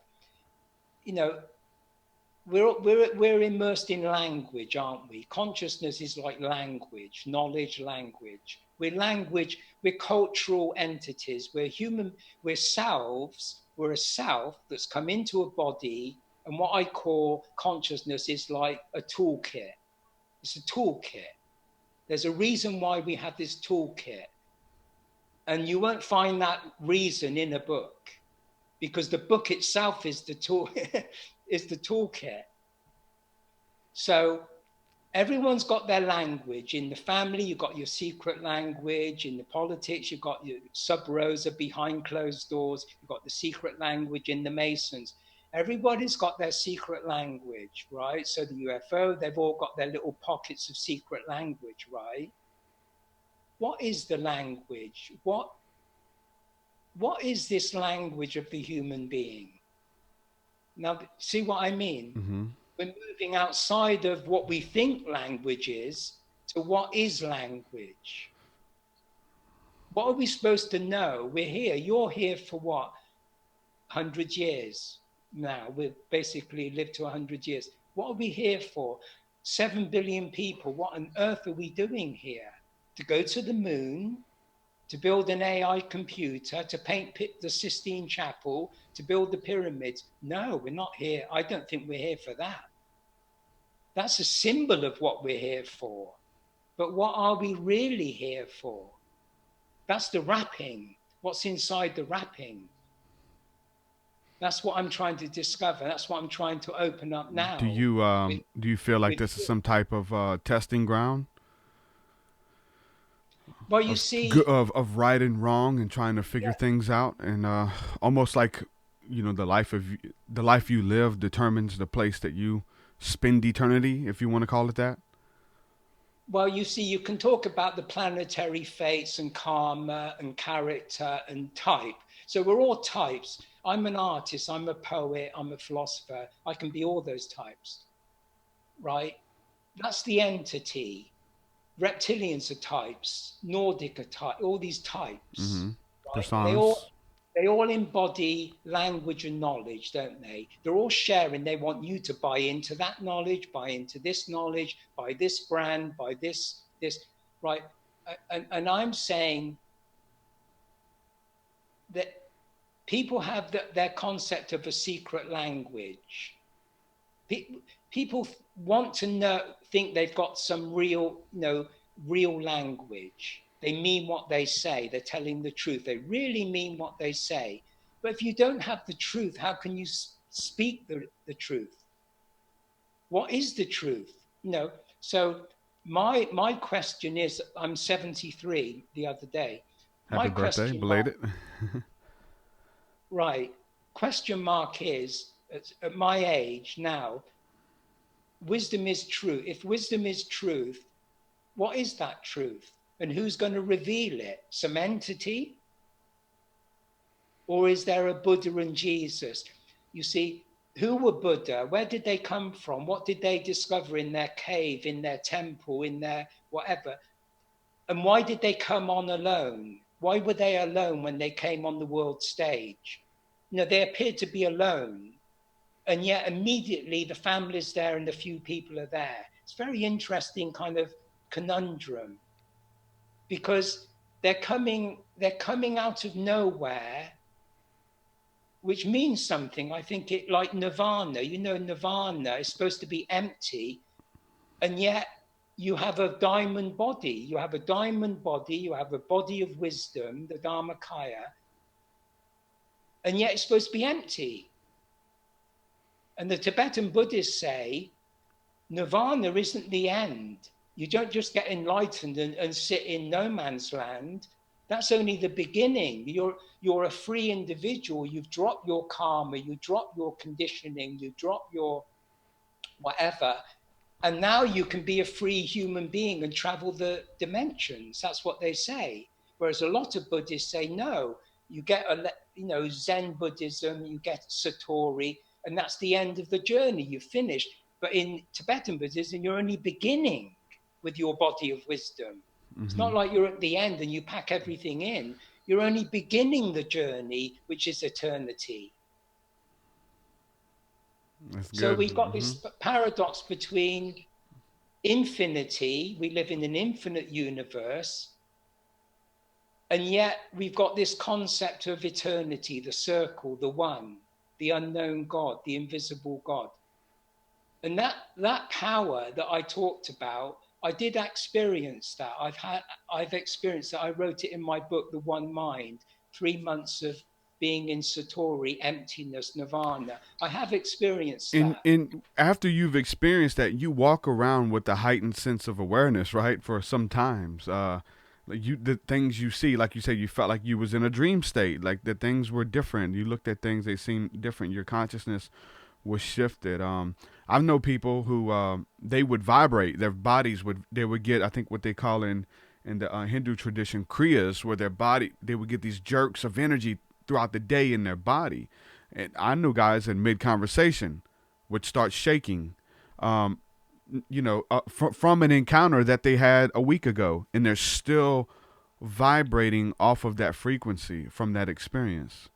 We're immersed in language, aren't we? Consciousness is like language, knowledge, language. We're cultural entities. We're human, we're selves. We're a self that's come into a body, and what I call consciousness is like a toolkit. It's a toolkit. There's a reason why we have this toolkit. And you won't find that reason in a book, because the book itself is the tool, is the toolkit. So everyone's got their language. In the family, you've got your secret language. In the politics, you've got your sub rosa behind closed doors. You've got the secret language in the Masons. Everybody's got their secret language, right? So the UFO, they've all got their little pockets of secret language, right? What is the language? What is this language of the human being? Now, see what I mean? Mm-hmm. We're moving outside of what we think language is to what is language. What are we supposed to know? We're here. You're here for what? 100 years now. We've basically lived to 100 years. What are we here for? 7 billion people. What on earth are we doing here? To go to the moon, to build an AI computer, to paint the Sistine Chapel, to build the pyramids. No, we're not here. I don't think we're here for that. That's a symbol of what we're here for. But what are we really here for? That's the wrapping. What's inside the wrapping? That's what I'm trying to discover. That's what I'm trying to open up now. Do you feel like this is some type of testing ground? Well, you see, of right and wrong and trying to figure things out, and almost like, you know, the life you live determines the place that you spend eternity, if you want to call it that. Well, you see, you can talk about the planetary fates and karma and character and type. So we're all types. I'm an artist, I'm a poet, I'm a philosopher. I can be all those types, right? That's the entity. Reptilians are types, Nordic are types, all these types. Mm-hmm. Right? They all embody language and knowledge, don't they? They're all sharing. They want you to buy into that knowledge, buy into this knowledge, buy this brand, buy this, right? And I'm saying that people have their concept of a secret language. People want to think they've got some real language. They mean what they say. They're telling the truth. They really mean what they say. But if you don't have the truth, how can you speak the truth? What is the truth? So my question is, I'm 73 the other day. Happy birthday, belated. Right. Question mark is, at my age now, wisdom is true. If wisdom is truth, what is that truth? And who's going to reveal it? Some entity? Or is there a Buddha and Jesus? You see, who were Buddha? Where did they come from? What did they discover in their cave, in their temple, in their whatever? And why did they come on alone? Why were they alone when they came on the world stage? They appeared to be alone. And yet immediately the family's there and the few people are there. It's a very interesting kind of conundrum, because they're coming out of nowhere, which means something. I think it like nirvana. Nirvana is supposed to be empty, and yet you have a diamond body. You have a diamond body. You have a body of wisdom, the Dharmakaya, and yet it's supposed to be empty. And the Tibetan Buddhists say nirvana isn't the end. You don't just get enlightened and sit in no man's land. That's only the beginning. You're a free individual. You've dropped your karma, you drop your conditioning, you drop your whatever. And now you can be a free human being and travel the dimensions. That's what they say. Whereas a lot of Buddhists say, no, you get Zen Buddhism, you get Satori, and that's the end of the journey. You've finished. But in Tibetan Buddhism, you're only beginning with your body of wisdom. Mm-hmm. It's not like you're at the end and you pack everything in. You're only beginning the journey, which is eternity. So we've got this paradox between infinity. We live in an infinite universe. And yet we've got this concept of eternity, the circle, the one, the unknown God, the invisible God. And that power that I talked about, I did experience that. I've experienced that. I wrote it in my book, The One Mind, 3 months of being in Satori, emptiness, nirvana. I have experienced that. And after you've experienced that, you walk around with a heightened sense of awareness, right? For some times, the things you see, like you said, you felt like you was in a dream state, like the things were different. You looked at things, they seemed different. Your consciousness was shifted. I know people who they would vibrate. Their bodies would get, I think, what they call in the Hindu tradition, kriyas, where they would get these jerks of energy throughout the day in their body. And I knew guys in mid-conversation would start shaking, from an encounter that they had a week ago, and they're still vibrating off of that frequency from that experience.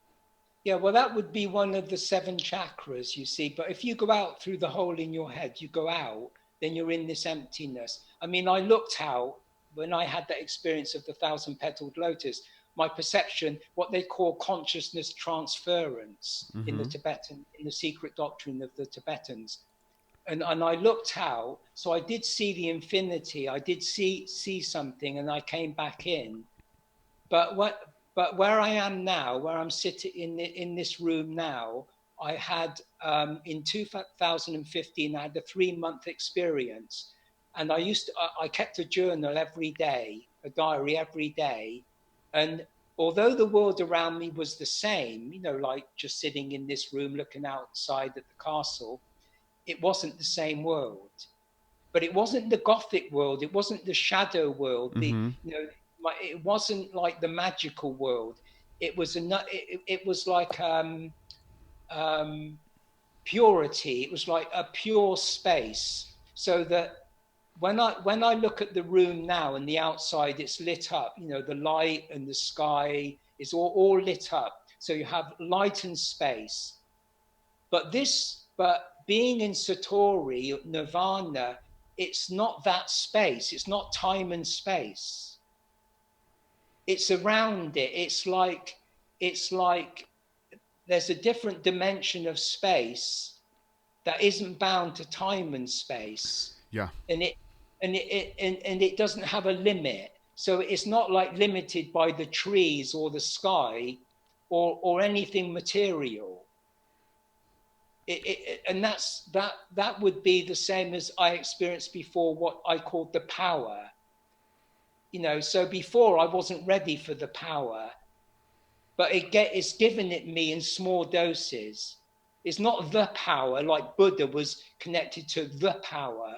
Yeah, well, that would be one of the 7 chakras, you see. But if you go out through the hole in your head, you go out, then you're in this emptiness. I mean, I looked out when I had that experience of the 1,000-petaled lotus, my perception, what they call consciousness transference in the secret doctrine of the Tibetans. And I looked out, so I did see the infinity, I did see something, and I came back in. But where I am now, where I'm sitting in this room now, I had in 2015, I had a 3-month experience, and I kept a journal every day, a diary every day, and although the world around me was the same, you know, like just sitting in this room looking outside at the castle, it wasn't the same world. But it wasn't the Gothic world, it wasn't the shadow world, it wasn't like the magical world. It was it was like purity. It was like a pure space. So that when I look at the room now and the outside, it's lit up. You know, the light and the sky is all lit up. So you have light and space. But being in Satori, Nirvana, it's not that space. It's not time and space. It's around it. It's like there's a different dimension of space that isn't bound to time and space. Yeah. And it doesn't have a limit. So it's not like limited by the trees or the sky or anything material. And that would be the same as I experienced before, what I called the power. You know, so before I wasn't ready for the power, but it's given it me in small doses. It's not the power like Buddha was connected to the power.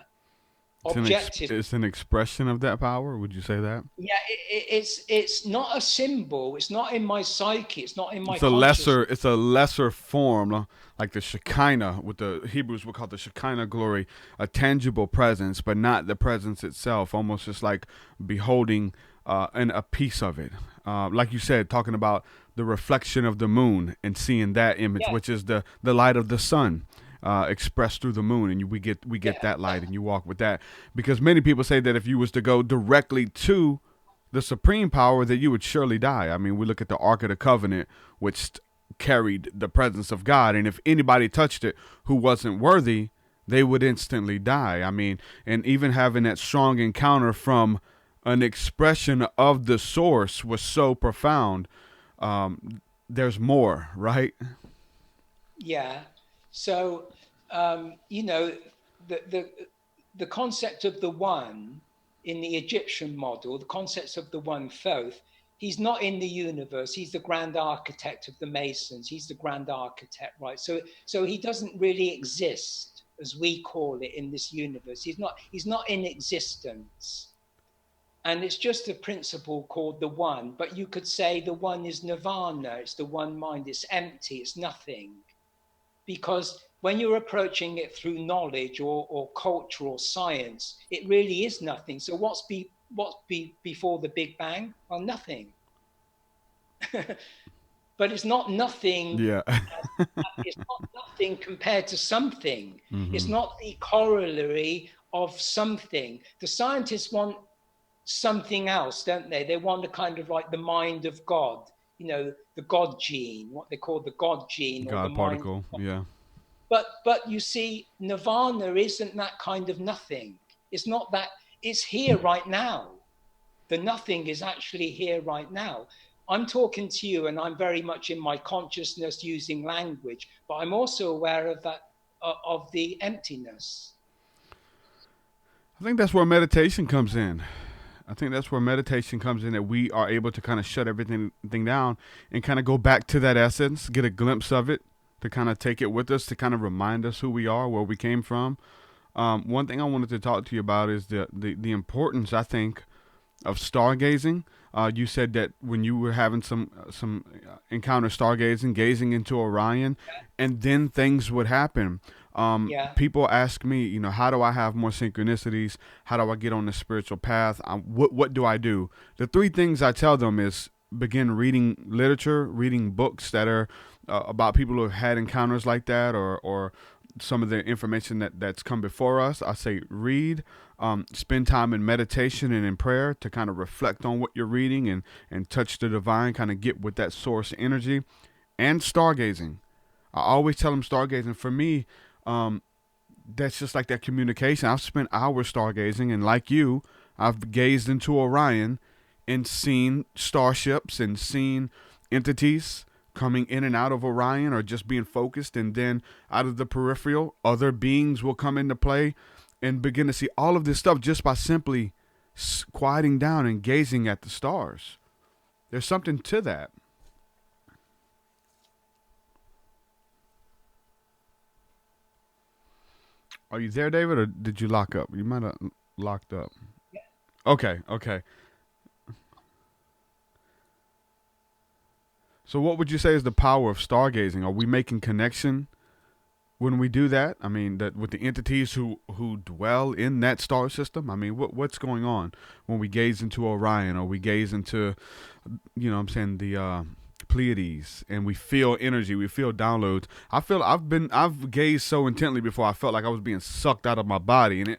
It's an expression of that power. Would you say that? Yeah, it's not a symbol. It's not in my psyche. It's not in my consciousness. It's a lesser form, like the Shekinah. What the Hebrews would call the Shekinah glory, a tangible presence, but not the presence itself. Almost just like beholding a piece of it. Like you said, talking about the reflection of the moon and seeing that image, which is the light of the sun. Expressed through the moon, and we get that light, and you walk with that. Because many people say that if you was to go directly to the supreme power, that you would surely die. I mean, we look at the Ark of the Covenant, which carried the presence of God, and if anybody touched it who wasn't worthy, they would instantly die. I mean, and even having that strong encounter from an expression of the source was so profound. There's more, right? Yeah. So, you know, the concept of the one in the Egyptian model, the concept of the one Thoth, he's not in the universe. He's the grand architect of the Masons. He's the grand architect, right? So he doesn't really exist as we call it in this universe. He's not in existence. And it's just a principle called the one. But you could say the one is nirvana. It's the one mind. It's empty. It's nothing. Because when you're approaching it through knowledge or culture or science, it really is nothing. So what's before the Big Bang? Well, nothing. But it's not nothing. Yeah. It's not nothing compared to something. It's not the corollary of something. The scientists want something else, don't they? They want a kind of like the mind of God. You know, the God gene, what they call the God gene. God or the particle, mind. yeah. But you see, nirvana isn't that kind of nothing. It's not that, it's here right now. The nothing is actually here right now. I'm talking to you and I'm very much in my consciousness using language, but I'm also aware of that, of the emptiness. I think that's where meditation comes in. That we are able to kind of shut everything down and kind of go back to that essence, get a glimpse of it, to kind of take it with us, to kind of remind us who we are, where we came from. One thing I wanted to talk to you about is the importance, I think, of stargazing. You said that when you were having some encounter stargazing, gazing into Orion, and then things would happen. People ask me, you know, how do I have more synchronicities? How do I get on the spiritual path? What do I do? The 3 things I tell them is begin reading literature, reading books that are about people who have had encounters like that, or some of the information that's come before us. I say read, spend time in meditation and in prayer to kind of reflect on what you're reading and touch the divine, kind of get with that source energy, and stargazing. I always tell them stargazing. For me, that's just like that communication. I've spent hours stargazing, and like you, I've gazed into Orion and seen starships and seen entities coming in and out of Orion, or just being focused, and then out of the peripheral, other beings will come into play, and begin to see all of this stuff just by simply quieting down and gazing at the stars. There's something to that. Are you there, David, or did you lock up? You might have locked up. Yeah. Okay. So what would you say is the power of stargazing? Are we making connection when we do that? I mean, that with the entities who dwell in that star system? I mean, what's going on when we gaze into Orion, or we gaze into, the Pleiades, and we feel energy, we feel downloads. I've gazed so intently before, I felt like I was being sucked out of my body, and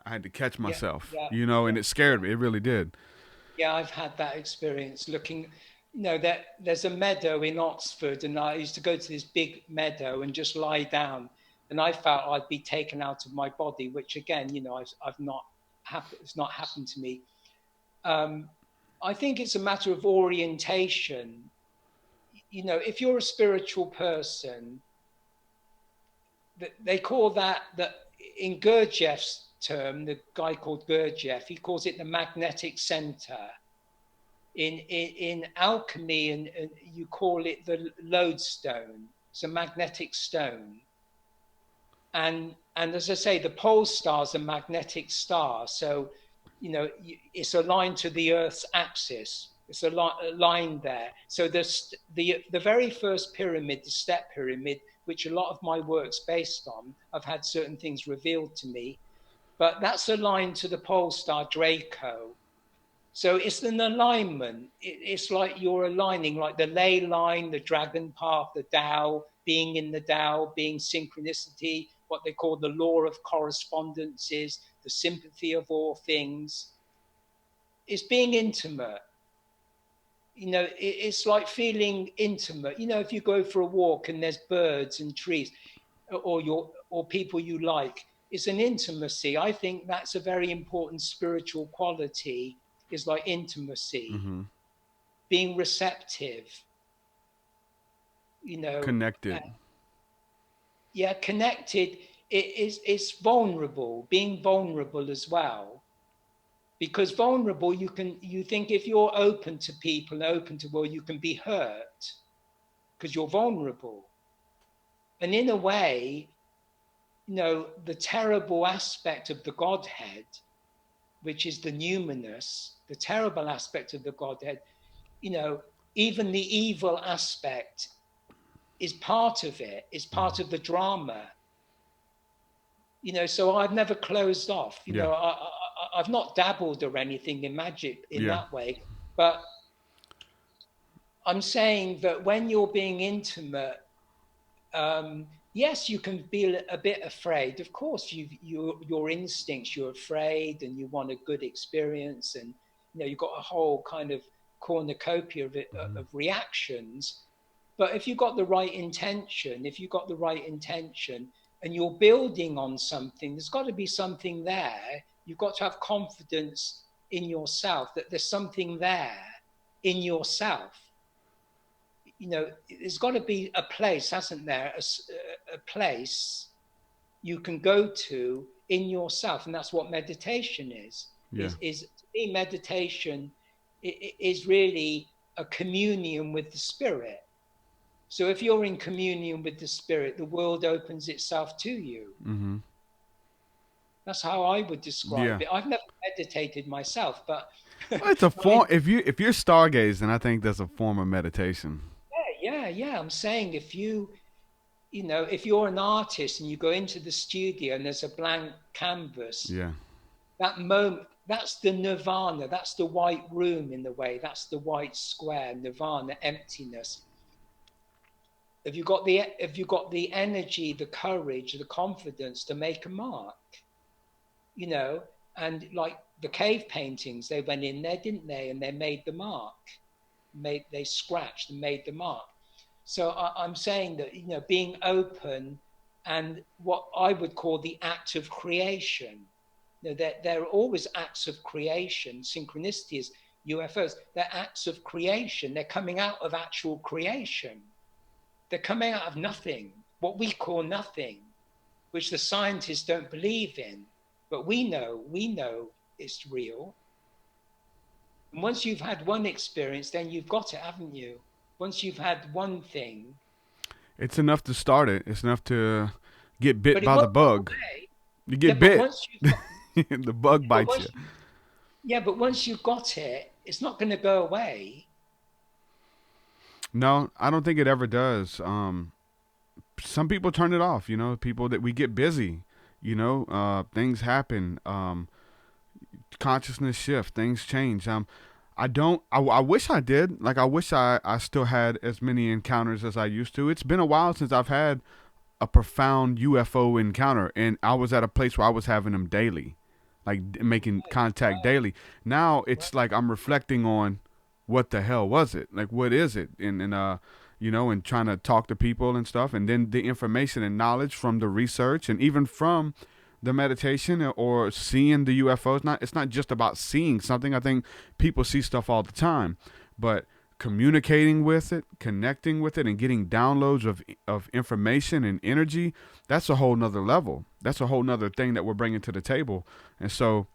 I had to catch myself, and it scared me. It really did. Yeah, I've had that experience looking. That there's a meadow in Oxford, and I used to go to this big meadow and just lie down, and I felt I'd be taken out of my body, which again, it's not happened to me. I think it's a matter of orientation. If you're a spiritual person, they call that in Gurdjieff's term, the guy called Gurdjieff, he calls it the magnetic center. In alchemy, and you call it the lodestone. It's a magnetic stone. And as I say, the pole star is a magnetic star. So, it's aligned to the Earth's axis. It's a line there. So the very first pyramid, the step pyramid, which a lot of my work's based on, I've had certain things revealed to me, but that's aligned to the pole star Draco. So it's an alignment. It's like you're aligning, like the ley line, the dragon path, the Tao, being in the Tao, being synchronicity, what they call the law of correspondences, the sympathy of all things. It's being intimate. It's like feeling intimate. If you go for a walk and there's birds and trees, or people you like, it's an intimacy. I think that's a very important spiritual quality. Is like intimacy, being receptive, connected. Connected. It's vulnerable, being vulnerable as well, because vulnerable, you think if you're open to people, open to you can be hurt because you're vulnerable. And in a way, the terrible aspect of the Godhead, which is the numinous, the terrible aspect of the Godhead, even the evil aspect is part of it, is part of the drama. So I've never closed off. I've not dabbled or anything in magic in that way, but I'm saying that when you're being intimate, yes, you can be a bit afraid. Of course, your instincts, you're afraid and you want a good experience, and you've got a whole kind of cornucopia of reactions. But if you've got the right intention, and you're building on something, there's got to be something there. You've got to have confidence in yourself that there's something there in yourself. There's got to be a place, hasn't there? A place you can go to in yourself, and that's what meditation is. Yeah. Is meditation is really a communion with the spirit. So if you're in communion with the spirit, the world opens itself to you. Mm-hmm. That's how I would describe it. I've never meditated myself, but it's a form. If you're stargazing, I think that's a form of meditation. Yeah. I'm saying if you're an artist and you go into the studio and there's a blank canvas, that moment, that's the nirvana, that's the white room in the way, that's the white square, nirvana, emptiness. Have you got the energy, the courage, the confidence to make a mark? You know, and like the cave paintings, they went in there, didn't they? And they made the mark. They scratched and made the mark. So I'm saying that, you know, being open and what I would call the act of creation. You know, there are always acts of creation, synchronicities, UFOs. They're acts of creation. They're coming out of actual creation. They're coming out of nothing, what we call nothing, which the scientists don't believe in. But we know it's real. And once you've had one experience, then you've got it, haven't you? Once you've had one thing. It's enough to start it. It's enough to get bit by the bug. You get bit. Once you've got, the bug bites you. Yeah, but once you've got it, it's not going to go away. No, I don't think it ever does. Some people turn it off, you know, people that we get busy, you know, things happen, consciousness shift, things change. I wish I did. Like, I wish I still had as many encounters as I used to. It's been a while since I've had a profound UFO encounter, and I was at a place where I was having them daily, like making contact daily. Now it's like I'm reflecting on what the hell was it? Like, what is it? And you know, and trying to talk to people and stuff. And then the information and knowledge from the research and even from the meditation or seeing the UFOs. It's not just about seeing something. I think people see stuff all the time, but communicating with it, connecting with it, and getting downloads of information and energy, that's a whole nother level. That's a whole nother thing that we're bringing to the table. And so,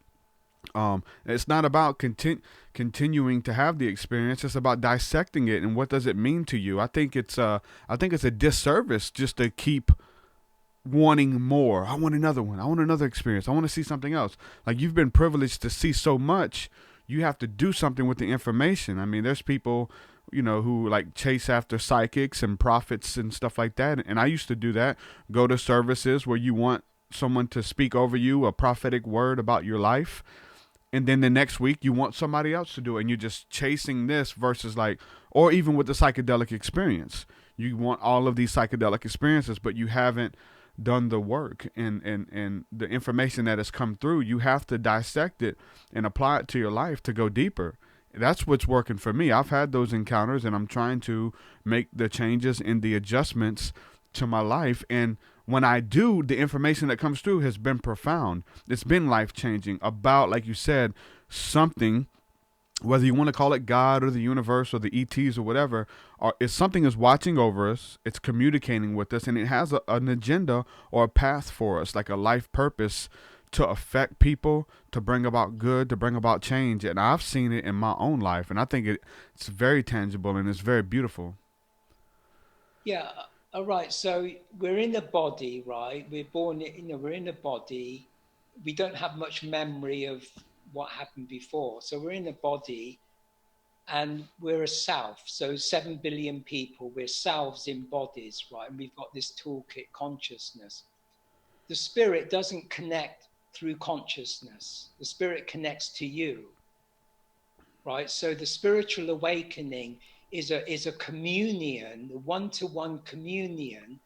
it's not about continuing to have the experience. It's about dissecting it and what does it mean to you. I think it's a disservice just to keep wanting more. I want another one. I want another experience. I want to see something else. Like, you've been privileged to see so much. You have to do something with the information. I mean, there's people, you know, who like chase after psychics and prophets and stuff like that. And I used to do that. Go to services where you want someone to speak over you a prophetic word about your life. And then the next week you want somebody else to do it, and you're just chasing this versus like, or even with the psychedelic experience, you want all of these psychedelic experiences, but you haven't done the work and the information that has come through. You have to dissect it and apply it to your life to go deeper. That's what's working for me. I've had those encounters, and I'm trying to make the changes and the adjustments to my life. And when I do, the information that comes through has been profound. It's been life-changing about, like you said, something, whether you want to call it God or the universe or the ETs or whatever, or if something is watching over us, it's communicating with us, and it has an agenda or a path for us, like a life purpose to affect people, to bring about good, to bring about change. And I've seen it in my own life, and I think it's very tangible and it's very beautiful. Yeah. All right, so we're in the body, right? We're born, you know, we're in the body. We don't have much memory of what happened before. So we're in the body, and we're a self. So 7 billion people, we're selves in bodies, right? And we've got this toolkit, consciousness. The spirit doesn't connect through consciousness. The spirit connects to you, right? So the spiritual awakening is a communion, a one-to-one communion,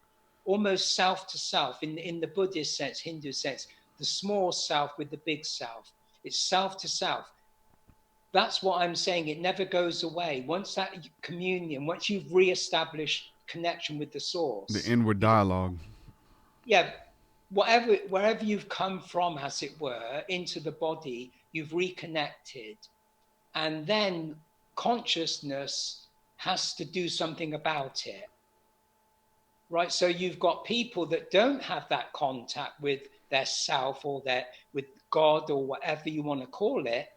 almost self to self in the Buddhist sense, Hindu sense, the small self with the big self. It's self to self. That's what I'm saying. It never goes away. Once that communion, once you've reestablished connection with the source. The inward dialogue. Yeah. Wherever you've come from, as it were, into the body, you've reconnected. And then consciousness has to do something about it, right? So you've got people that don't have that contact with their self or with God or whatever you want to call it,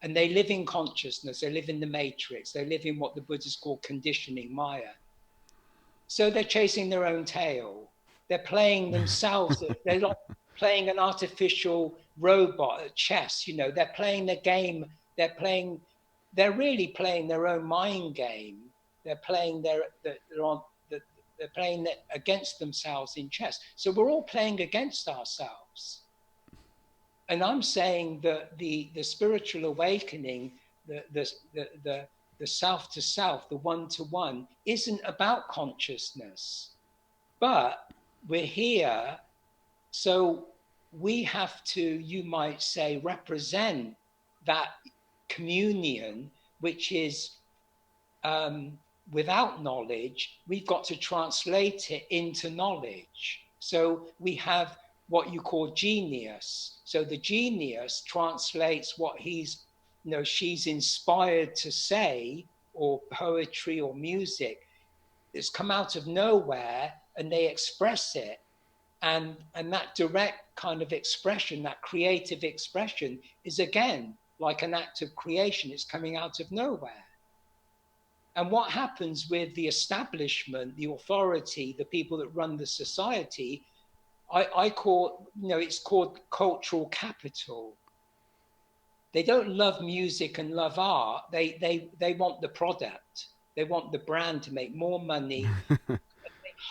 and they live in consciousness. They live in the matrix. They live in what the Buddhists call conditioning, Maya. So they're chasing their own tail. They're playing themselves. They're not playing an artificial robot at chess. You know, they're playing the game. They're really playing their own mind game. They're playing they're playing against themselves in chess. So we're all playing against ourselves. And I'm saying that the spiritual awakening, the the self to self, the one to one, isn't about consciousness. But we're here, so we have to, you might say, represent that communion, which is without knowledge. We've got to translate it into knowledge. So we have what you call genius. So the genius translates what she's inspired to say, or poetry or music. It's come out of nowhere, and they express it. And that direct kind of expression, that creative expression, is again like an act of creation. It's coming out of nowhere. And what happens with the establishment, the authority, the people that run the society, I call, it's called cultural capital. They don't love music and love art. They want the product. They want the brand to make more money. They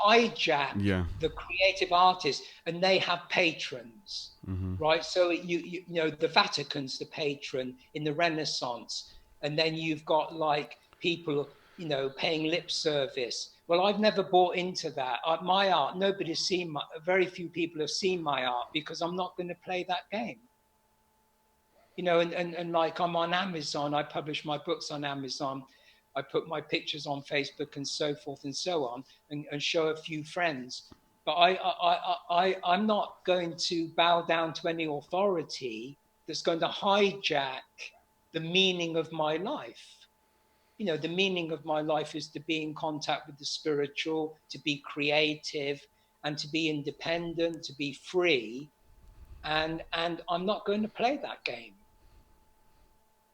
hijack the creative artists, and they have patrons, right? So you know the Vatican's the patron in the Renaissance, and then you've got like people paying lip service. Well, I've never bought into that. My art, nobody's seen. Very few people have seen my art, because I'm not going to play that game. And like I'm on Amazon, I publish my books on Amazon. I put my pictures on Facebook and so forth and so on, and show a few friends. But I'm not going to bow down to any authority that's going to hijack the meaning of my life. The meaning of my life is to be in contact with the spiritual, to be creative, and to be independent, to be free. And I'm not going to play that game.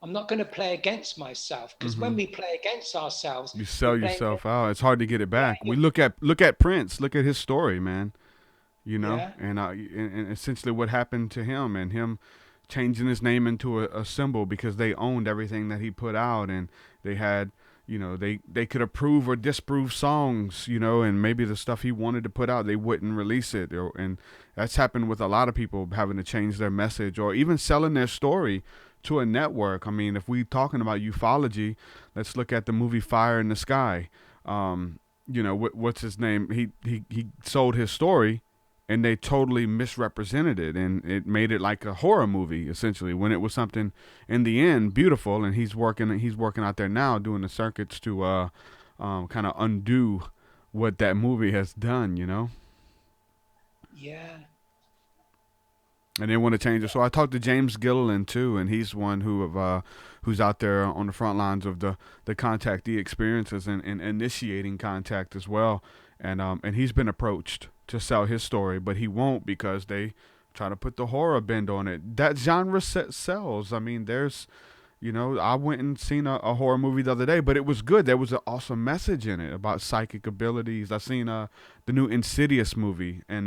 I'm not going to play against myself, because when we play against ourselves, you sell yourself out. It's hard to get it back. We look at Prince, look at his story, man. And essentially what happened to him, and him changing his name into a symbol because they owned everything that he put out, and they had, they could approve or disapprove songs, and maybe the stuff he wanted to put out, they wouldn't release it. And that's happened with a lot of people having to change their message, or even selling their story to a network. I mean, if we're talking about ufology, let's look at the movie Fire in the Sky. What's his name? He sold his story, and they totally misrepresented it, and it made it like a horror movie, essentially, when it was something in the end beautiful. And he's working out there now doing the circuits to kind of undo what that movie has done, Yeah. And they want to change it. So I talked to James Gilliland too, and he's one who's out there on the front lines of the contactee experiences and initiating contact as well. And he's been approached to sell his story, but he won't, because they try to put the horror bend on it. That genre sells. I mean, there's, I went and seen a horror movie the other day, but it was good. There was an awesome message in it about psychic abilities. I seen the new Insidious movie, and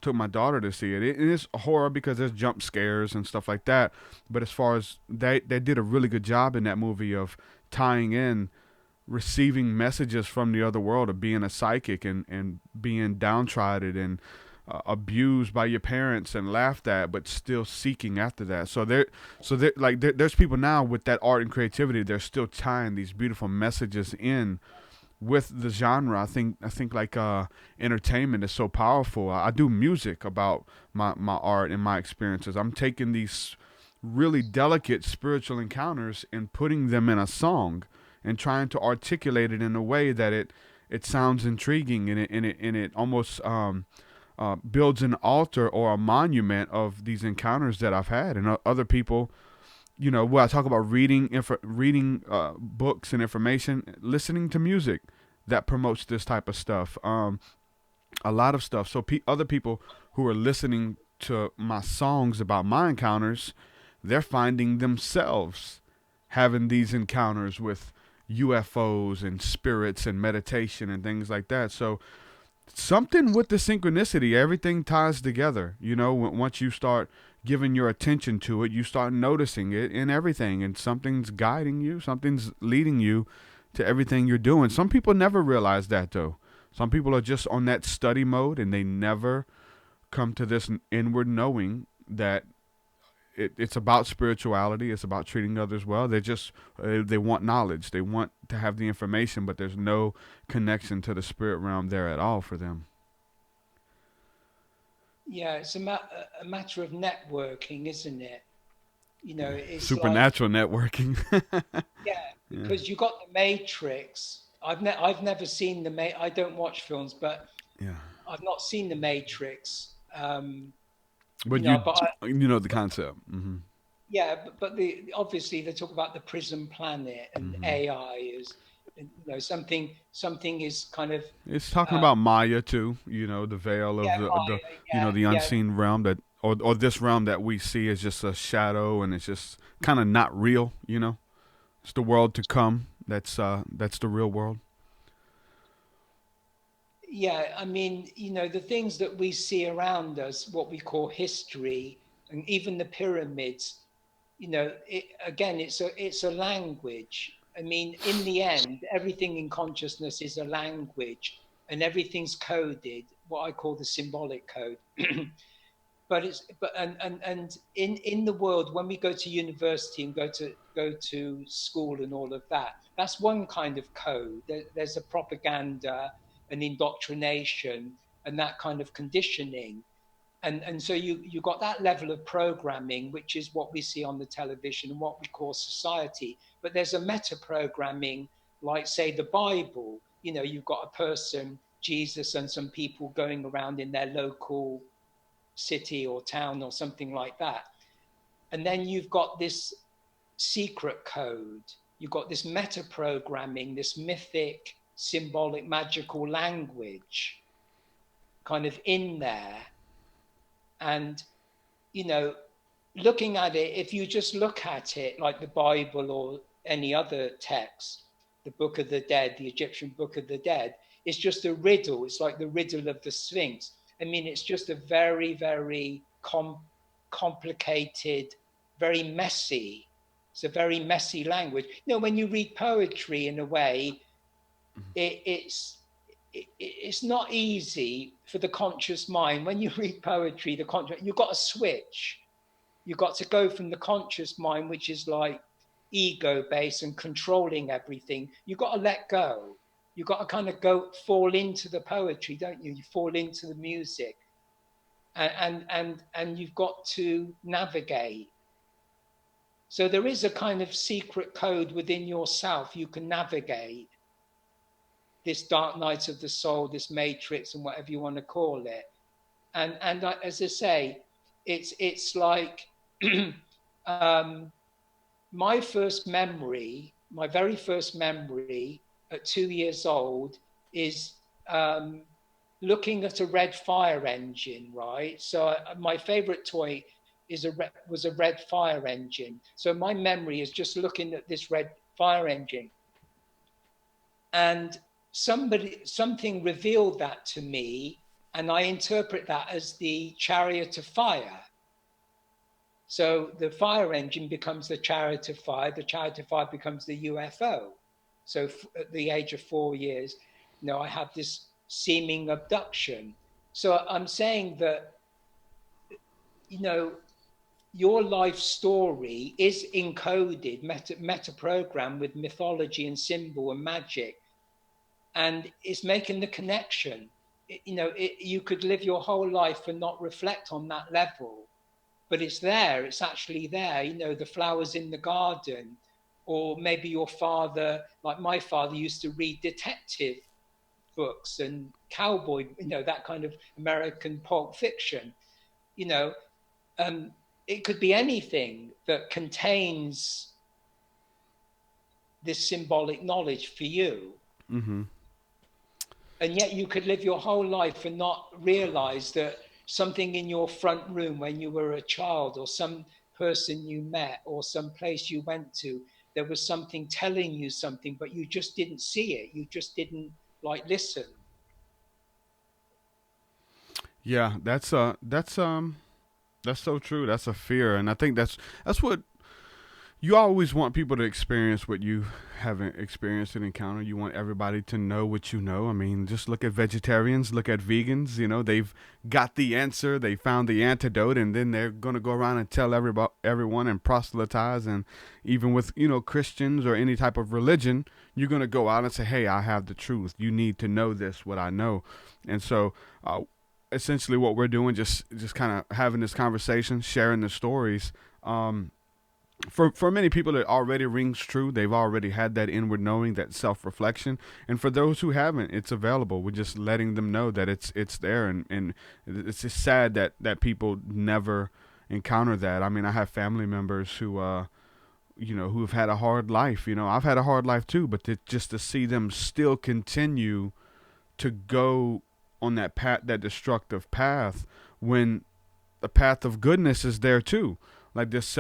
took my daughter to see it. It is a horror because there's jump scares and stuff like that. But as far as they did a really good job in that movie of tying in receiving messages from the other world, of being a psychic and being downtrodden and abused by your parents and laughed at, but still seeking after that. So there's people now with that art and creativity. They're still tying these beautiful messages in with the genre. I think like entertainment is so powerful. I do music about my art and my experiences. I'm taking these really delicate spiritual encounters and putting them in a song, and trying to articulate it in a way that it sounds intriguing, and it almost builds an altar or a monument of these encounters that I've had. And other people, when I talk about reading books and information, listening to music that promotes this type of stuff, a lot of stuff. So other people who are listening to my songs about my encounters, they're finding themselves having these encounters with UFOs and spirits and meditation and things like that. So something with the synchronicity, everything ties together. Once you start giving your attention to it, you start noticing it in everything, and something's guiding you, something's leading you to everything you're doing. Some people never realize that, though. Some people are just on that study mode, and they never come to this inward knowing that it's about spirituality. It's about treating others well. They want knowledge. They want to have the information, but there's no connection to the spirit realm there at all for them. Yeah, it's a matter of networking, isn't it? You know, it's supernatural networking. yeah, because you got the Matrix. I've never seen the I don't watch films, but Yeah. I've not seen the Matrix. But you know the concept. Mm-hmm. Yeah, but obviously they talk about the prison planet and Mm-hmm. AI is, you know, something is kind of. It's talking about Maya too. You know, the veil of the you know, the unseen realm that or this realm that we see is just a shadow, and it's just kind of not real. You know, it's the world to come. That's the real world. Yeah, I mean, you know, the things that we see around us, what we call history, and even the pyramids, you know, it's a language. I mean, in the end, everything in consciousness is a language, and everything's coded, what I call the symbolic code. But in the world, when we go to university and go to school and all of that, that's one kind of code. There's a propaganda, an indoctrination, and that kind of conditioning. And so you got that level of programming, which is what we see on the television and what we call society. But there's a meta programming, like say the Bible. You know, you've got a person, Jesus, and some people going around in their local city or town or something like that. And then you've got this secret code. You've got this meta programming, this mythic, symbolic, magical language kind of in there. And, you know, looking at it, if you just look at it like the Bible or any other text, the Book of the Dead, the Egyptian Book of the Dead, it's just a riddle. It's like the riddle of the Sphinx. I mean, it's just a very, very complicated, very messy. It's a very messy language. You know, when you read poetry, in a way, it's not easy for the conscious mind. When you read poetry, you've got to switch. You've got to go from the conscious mind, which is like ego-based and controlling everything. You've got to let go. You've got to kind of fall into the poetry, don't you? You fall into the music, and you've got to navigate. So there is a kind of secret code within yourself. You can navigate this dark night of the soul, this matrix, and whatever you want to call it. And as I say, it's like my very first memory at 2 years old is looking at a red fire engine, right? So my favorite toy was a red fire engine. So my memory is just looking at this red fire engine. And something revealed that to me, and I interpret that as the chariot of fire. So the fire engine becomes the chariot of fire. The chariot of fire becomes the UFO. So at the age of 4 years, you know, I have this seeming abduction. So I'm saying that, you know, your life story is encoded, meta-programmed with mythology and symbol and magic, and it's making the connection. You know, you could live your whole life and not reflect on that level, but it's there. It's actually there. You know, the flowers in the garden. Or maybe your father, like my father, used to read detective books and cowboy, you know, that kind of American pulp fiction. You know, it could be anything that contains this symbolic knowledge for you. Mm-hmm. And yet you could live your whole life and not realize that something in your front room when you were a child, or some person you met, or some place you went to, there was something telling you something, but you just didn't see it. You just didn't listen. Yeah, that's so true. That's a fear, and I think that's what you always want people to experience what you haven't experienced and encountered. You want everybody to know what you know. I mean, just look at vegetarians, look at vegans. You know, they've got the answer, they found the antidote, and then they're going to go around and tell everyone and proselytize. And even with, Christians or any type of religion, you're going to go out and say, hey, I have the truth. You need to know this, what I know. And so, essentially what we're doing, just kind of having this conversation, sharing the stories, for many people, it already rings true. They've already had that inward knowing, that self-reflection. And for those who haven't, it's available. We're just letting them know that it's there. And it's just sad that people never encounter that. I mean, I have family members who, who have had a hard life. I've had a hard life too, but just to see them still continue to go on that path, that destructive path, when the path of goodness is there too. Like this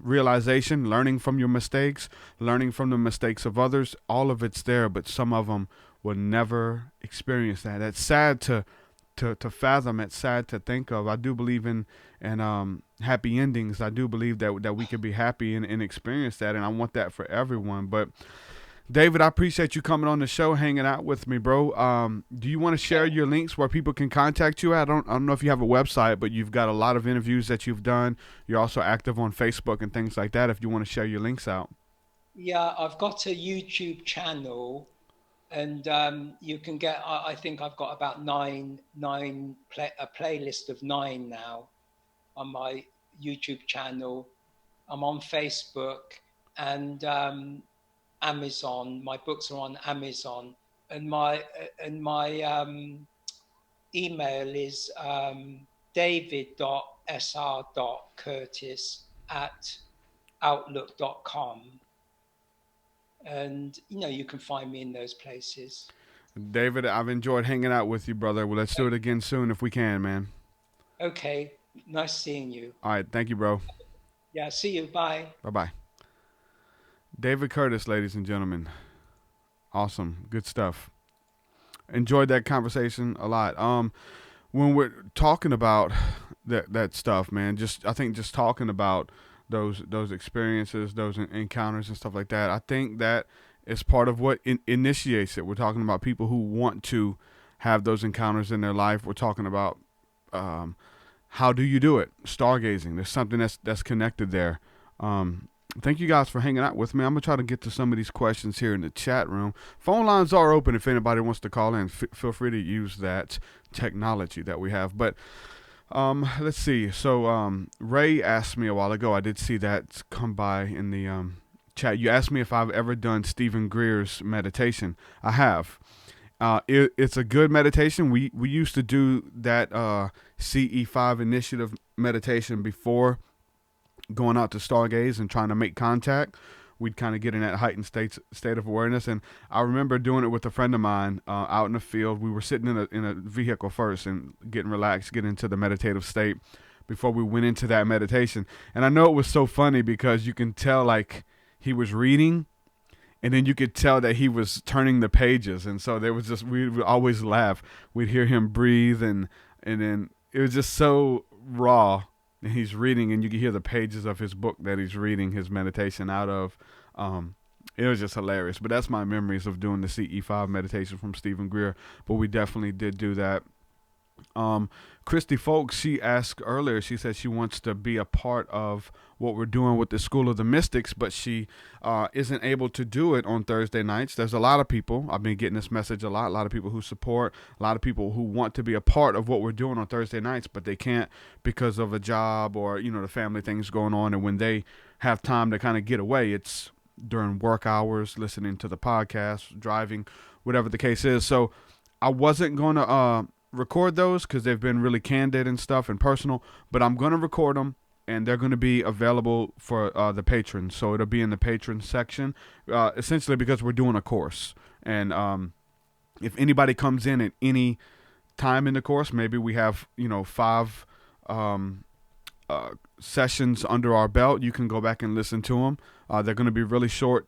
realization, learning from your mistakes, learning from the mistakes of others, all of it's there, but some of them will never experience that. It's sad to fathom. It's sad to think of. I do believe in happy endings. I do believe that we can be happy and experience that, and I want that for everyone. But David, I appreciate you coming on the show, hanging out with me, bro. Do you want to share your links where people can contact you? I don't know if you have a website, but you've got a lot of interviews that you've done. You're also active on Facebook and things like that. If you want to share your links out. Yeah, I've got a YouTube channel, and you can get. I think I've got about a playlist of 9 now on my YouTube channel. I'm on Facebook and Amazon. My books are on Amazon, and my email is david.sr.curtis@outlook.com, and you can find me in those places. David, I've enjoyed hanging out with you, brother. Well, let's do it again soon if we can, man. Okay, nice seeing you. All right, thank you, bro. Yeah, see you. Bye. Bye. David Curtis, ladies and gentlemen. Awesome. Good stuff. Enjoyed that conversation a lot. When we're talking about that stuff, man, I think just talking about those experiences, those encounters and stuff like that, I think that is part of what initiates it. We're talking about people who want to have those encounters in their life. We're talking about how do you do it? Stargazing. There's something that's connected there. Thank you guys for hanging out with me. I'm going to try to get to some of these questions here in the chat room. Phone lines are open if anybody wants to call in. Feel free to use that technology that we have. But let's see. So Ray asked me a while ago. I did see that come by in the chat. You asked me if I've ever done Stephen Greer's meditation. I have. It's a good meditation. We used to do that CE5 initiative meditation before going out to stargaze and trying to make contact. We'd kind of get in that heightened state of awareness. And I remember doing it with a friend of mine out in the field. We were sitting in a vehicle first and getting relaxed, getting into the meditative state before we went into that meditation. And I know it was so funny because you can tell like he was reading, and then you could tell that he was turning the pages. And so there was just, we would always laugh. We'd hear him breathe, and then it was just so raw. And he's reading, and you can hear the pages of his book that he's reading his meditation out of. It was just hilarious. But that's my memories of doing the CE5 meditation from Stephen Greer. But we definitely did do that. Christy Folks, she asked earlier, she said she wants to be a part of what we're doing with the School of the Mystics, but she isn't able to do it on Thursday nights. There's a lot of people, I've been getting this message a lot of people who support, a lot of people who want to be a part of what we're doing on Thursday nights, but they can't because of a job or, the family things going on. And when they have time to kind of get away, it's during work hours, listening to the podcast, driving, whatever the case is. So I wasn't going to record those because they've been really candid and stuff and personal, but I'm going to record them, and they're going to be available for the patrons. So it'll be in the patron section, essentially because we're doing a course. And if anybody comes in at any time in the course, maybe we have 5 sessions under our belt, you can go back and listen to them. They're going to be really short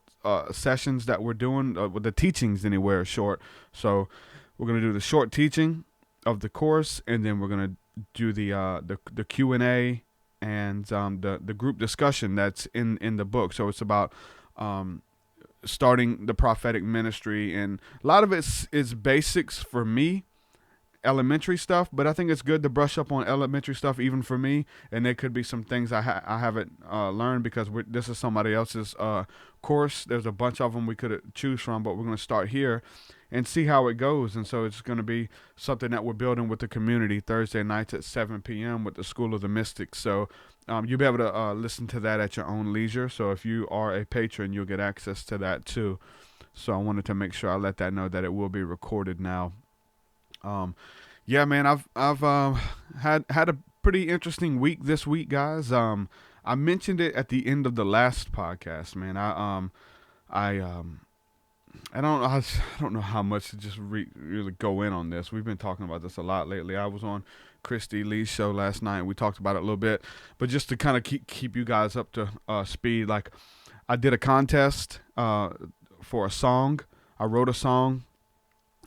sessions that we're doing. With the teachings anywhere are short, so we're going to do the short teaching of the course, and then we're going to do the Q&A and the group discussion that's in the book. So it's about starting the prophetic ministry, and a lot of it is basics for me, elementary stuff, but I think it's good to brush up on elementary stuff even for me, and there could be some things I haven't learned because this is somebody else's course. There's a bunch of them we could choose from, but we're going to start here and see how it goes. And so it's going to be something that we're building with the community Thursday nights at 7 p.m. with the School of the Mystics. So you'll be able to listen to that at your own leisure. So if you are a patron, you'll get access to that too. So I wanted to make sure I let that know that it will be recorded now. Yeah, man, I've had a pretty interesting week this week, guys. I mentioned it at the end of the last podcast, man. I don't know how much to just really go in on this. We've been talking about this a lot lately. I was on Christy Lee's show last night. We talked about it a little bit, but just to kind of keep you guys up to speed, like I did a contest for a song. I wrote a song,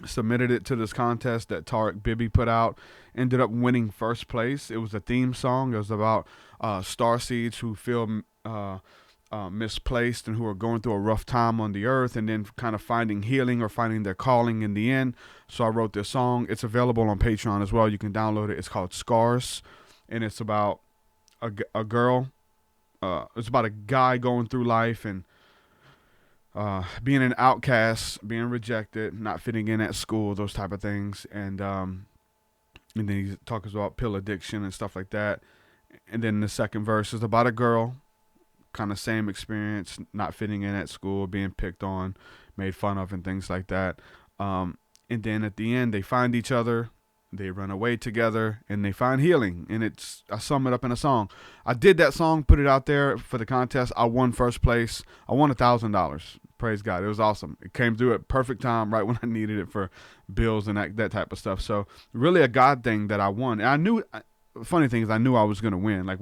submitted it to this contest that Tarek Bibi put out, ended up winning first place. It was a theme song. It was about starseeds who feel misplaced and who are going through a rough time on the earth, and then kind of finding healing or finding their calling in the end. So I wrote this song. It's available on Patreon as well. You can download it. It's called Scars, and it's about a girl. It's about a guy going through life and being an outcast, being rejected, not fitting in at school, those type of things. And then he talks about pill addiction and stuff like that. And then the second verse is about a girl, kind of same experience, not fitting in at school, being picked on, made fun of, and things like that. And then at the end, they find each other, they run away together, and they find healing. And I sum it up in a song. I did that song, put it out there for the contest. I won first place. I won $1,000. Praise God. It was awesome. It came through at perfect time, right when I needed it for bills and that type of stuff. So really a God thing that I won. And I knew, funny thing is, I knew I was going to win. Like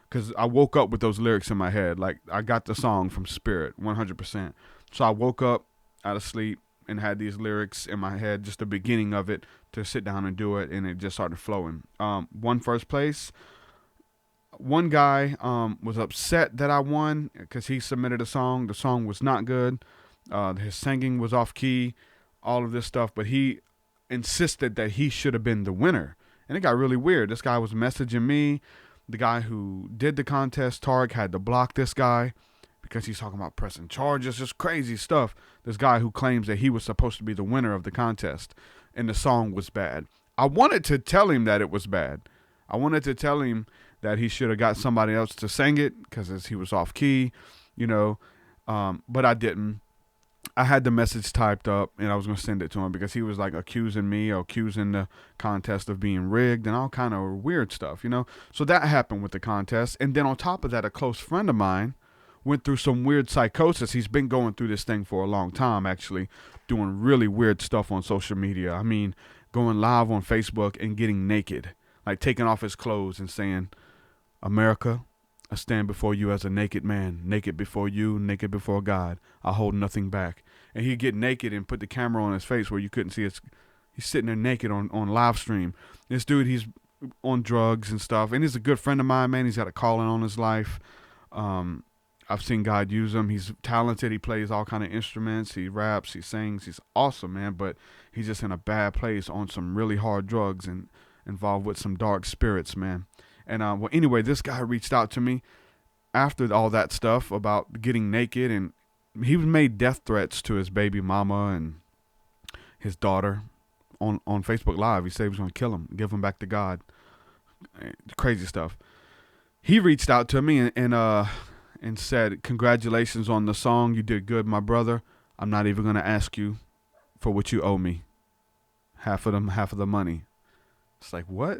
because I woke up with those lyrics in my head. Like I got the song from Spirit, 100%. So I woke up out of sleep and had these lyrics in my head, just the beginning of it, to sit down and do it, and it just started flowing. Won first place. One guy was upset that I won because he submitted a song. The song was not good. His singing was off key, all of this stuff, but he insisted that he should have been the winner. And it got really weird. This guy was messaging me. The guy who did the contest, Tarek, had to block this guy because he's talking about pressing charges, just crazy stuff. This guy who claims that he was supposed to be the winner of the contest, and the song was bad. I wanted to tell him that it was bad. I wanted to tell him that he should have got somebody else to sing it because he was off key, but I didn't. I had the message typed up, and I was going to send it to him because he was like accusing me or accusing the contest of being rigged and all kind of weird stuff, So that happened with the contest. And then on top of that, a close friend of mine went through some weird psychosis. He's been going through this thing for a long time, actually, doing really weird stuff on social media. I mean, going live on Facebook and getting naked, like taking off his clothes and saying, "America, I stand before you as a naked man, naked before you, naked before God. I hold nothing back." And he'd get naked and put the camera on his face where you couldn't see he's sitting there naked on live stream. This dude, he's on drugs and stuff. And he's a good friend of mine, man. He's got a calling on his life. I've seen God use him. He's talented. He plays all kind of instruments. He raps. He sings. He's awesome, man. But he's just in a bad place on some really hard drugs and involved with some dark spirits, man. And well, anyway, this guy reached out to me after all that stuff about getting naked, and he made death threats to his baby mama and his daughter on Facebook Live. He said he was going to kill him, give him back to God. Crazy stuff. He reached out to me and said, "Congratulations on the song. You did good, my brother. I'm not even going to ask you for what you owe me. Half of the money." It's like, what?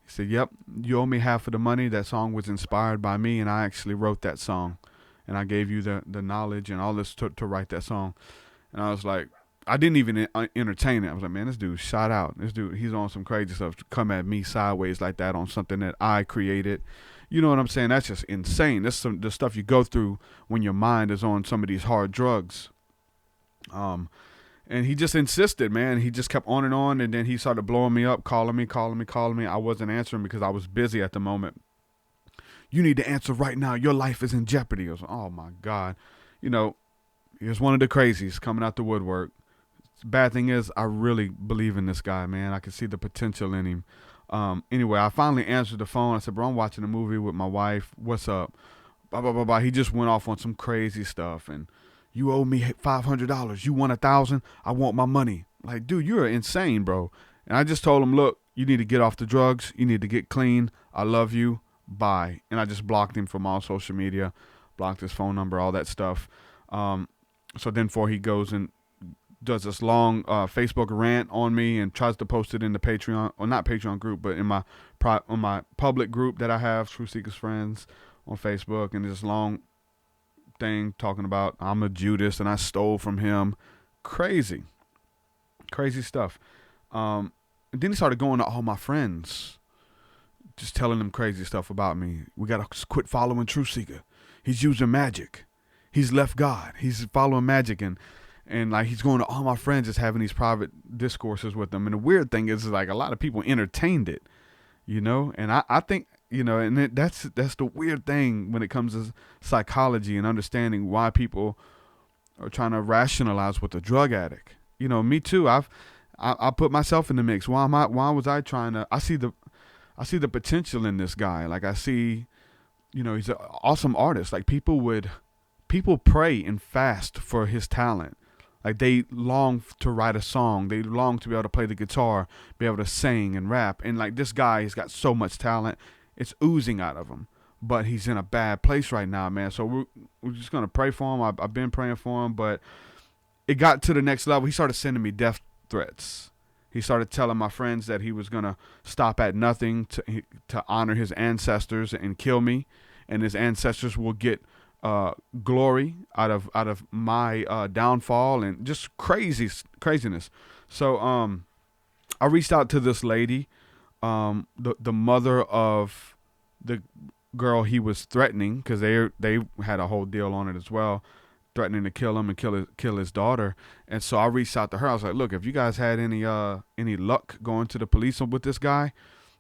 He said, "Yep, you owe me half of the money. That song was inspired by me, and I actually wrote that song. And I gave you the knowledge and all this to write that song." And I was like, I didn't even entertain it. I was like, man, this dude shot out. This dude, he's on some crazy stuff to come at me sideways like that on something that I created. You know what I'm saying? That's just insane. That's the stuff you go through when your mind is on some of these hard drugs. And he just insisted, man. He just kept on, and then he started blowing me up, calling me. I wasn't answering because I was busy at the moment. You need to answer right now. Your life is in jeopardy. I was like, oh my God. You know, he was one of the crazies coming out the woodwork. Bad thing is, I really believe in this guy, man. I can see the potential in him. Anyway, I finally answered the phone. I said, bro, I'm watching a movie with my wife. What's up? Blah, blah, blah, blah. He just went off on some crazy stuff. And you owe me $500. You want $1,000? I want my money. Like, dude, you're insane, bro. And I just told him, look, you need to get off the drugs. You need to get clean. I love you. Bye. And I just blocked him from all social media, blocked his phone number, all that stuff. So then before he goes and does this long Facebook rant on me and tries to post it in the Patreon, or not Patreon group, but in my on my public group that I have, True Seekers Friends on Facebook, and this long thing talking about I'm a Judas and I stole from him. Crazy stuff. And then he started going to all my friends, just telling them crazy stuff about me. We got to quit following True Seeker. He's using magic. He's left God. He's following magic. And like he's going to all my friends, just having these private discourses with them. And the weird thing is like a lot of people entertained it, you know. And I think, you know, and that's the weird thing when it comes to psychology and understanding why people are trying to rationalize with a drug addict. You know, me too. I put myself in the mix. Why was I trying to? I see the potential in this guy. Like I see, you know, he's an awesome artist. Like people pray and fast for his talent. Like they long to write a song. They long to be able to play the guitar, be able to sing and rap. And like this guy, he's got so much talent. It's oozing out of him. But he's in a bad place right now, man. So we're just going to pray for him. I've been praying for him. But it got to the next level. He started sending me death threats. He started telling my friends that he was going to stop at nothing to honor his ancestors and kill me. And his ancestors will get glory out of my downfall, and just craziness. So I reached out to this lady, the mother of the girl he was threatening, because they had a whole deal on it as well, threatening to kill him and kill his daughter. And so I reached out to her. I was like, look, if you guys had any luck going to the police with this guy,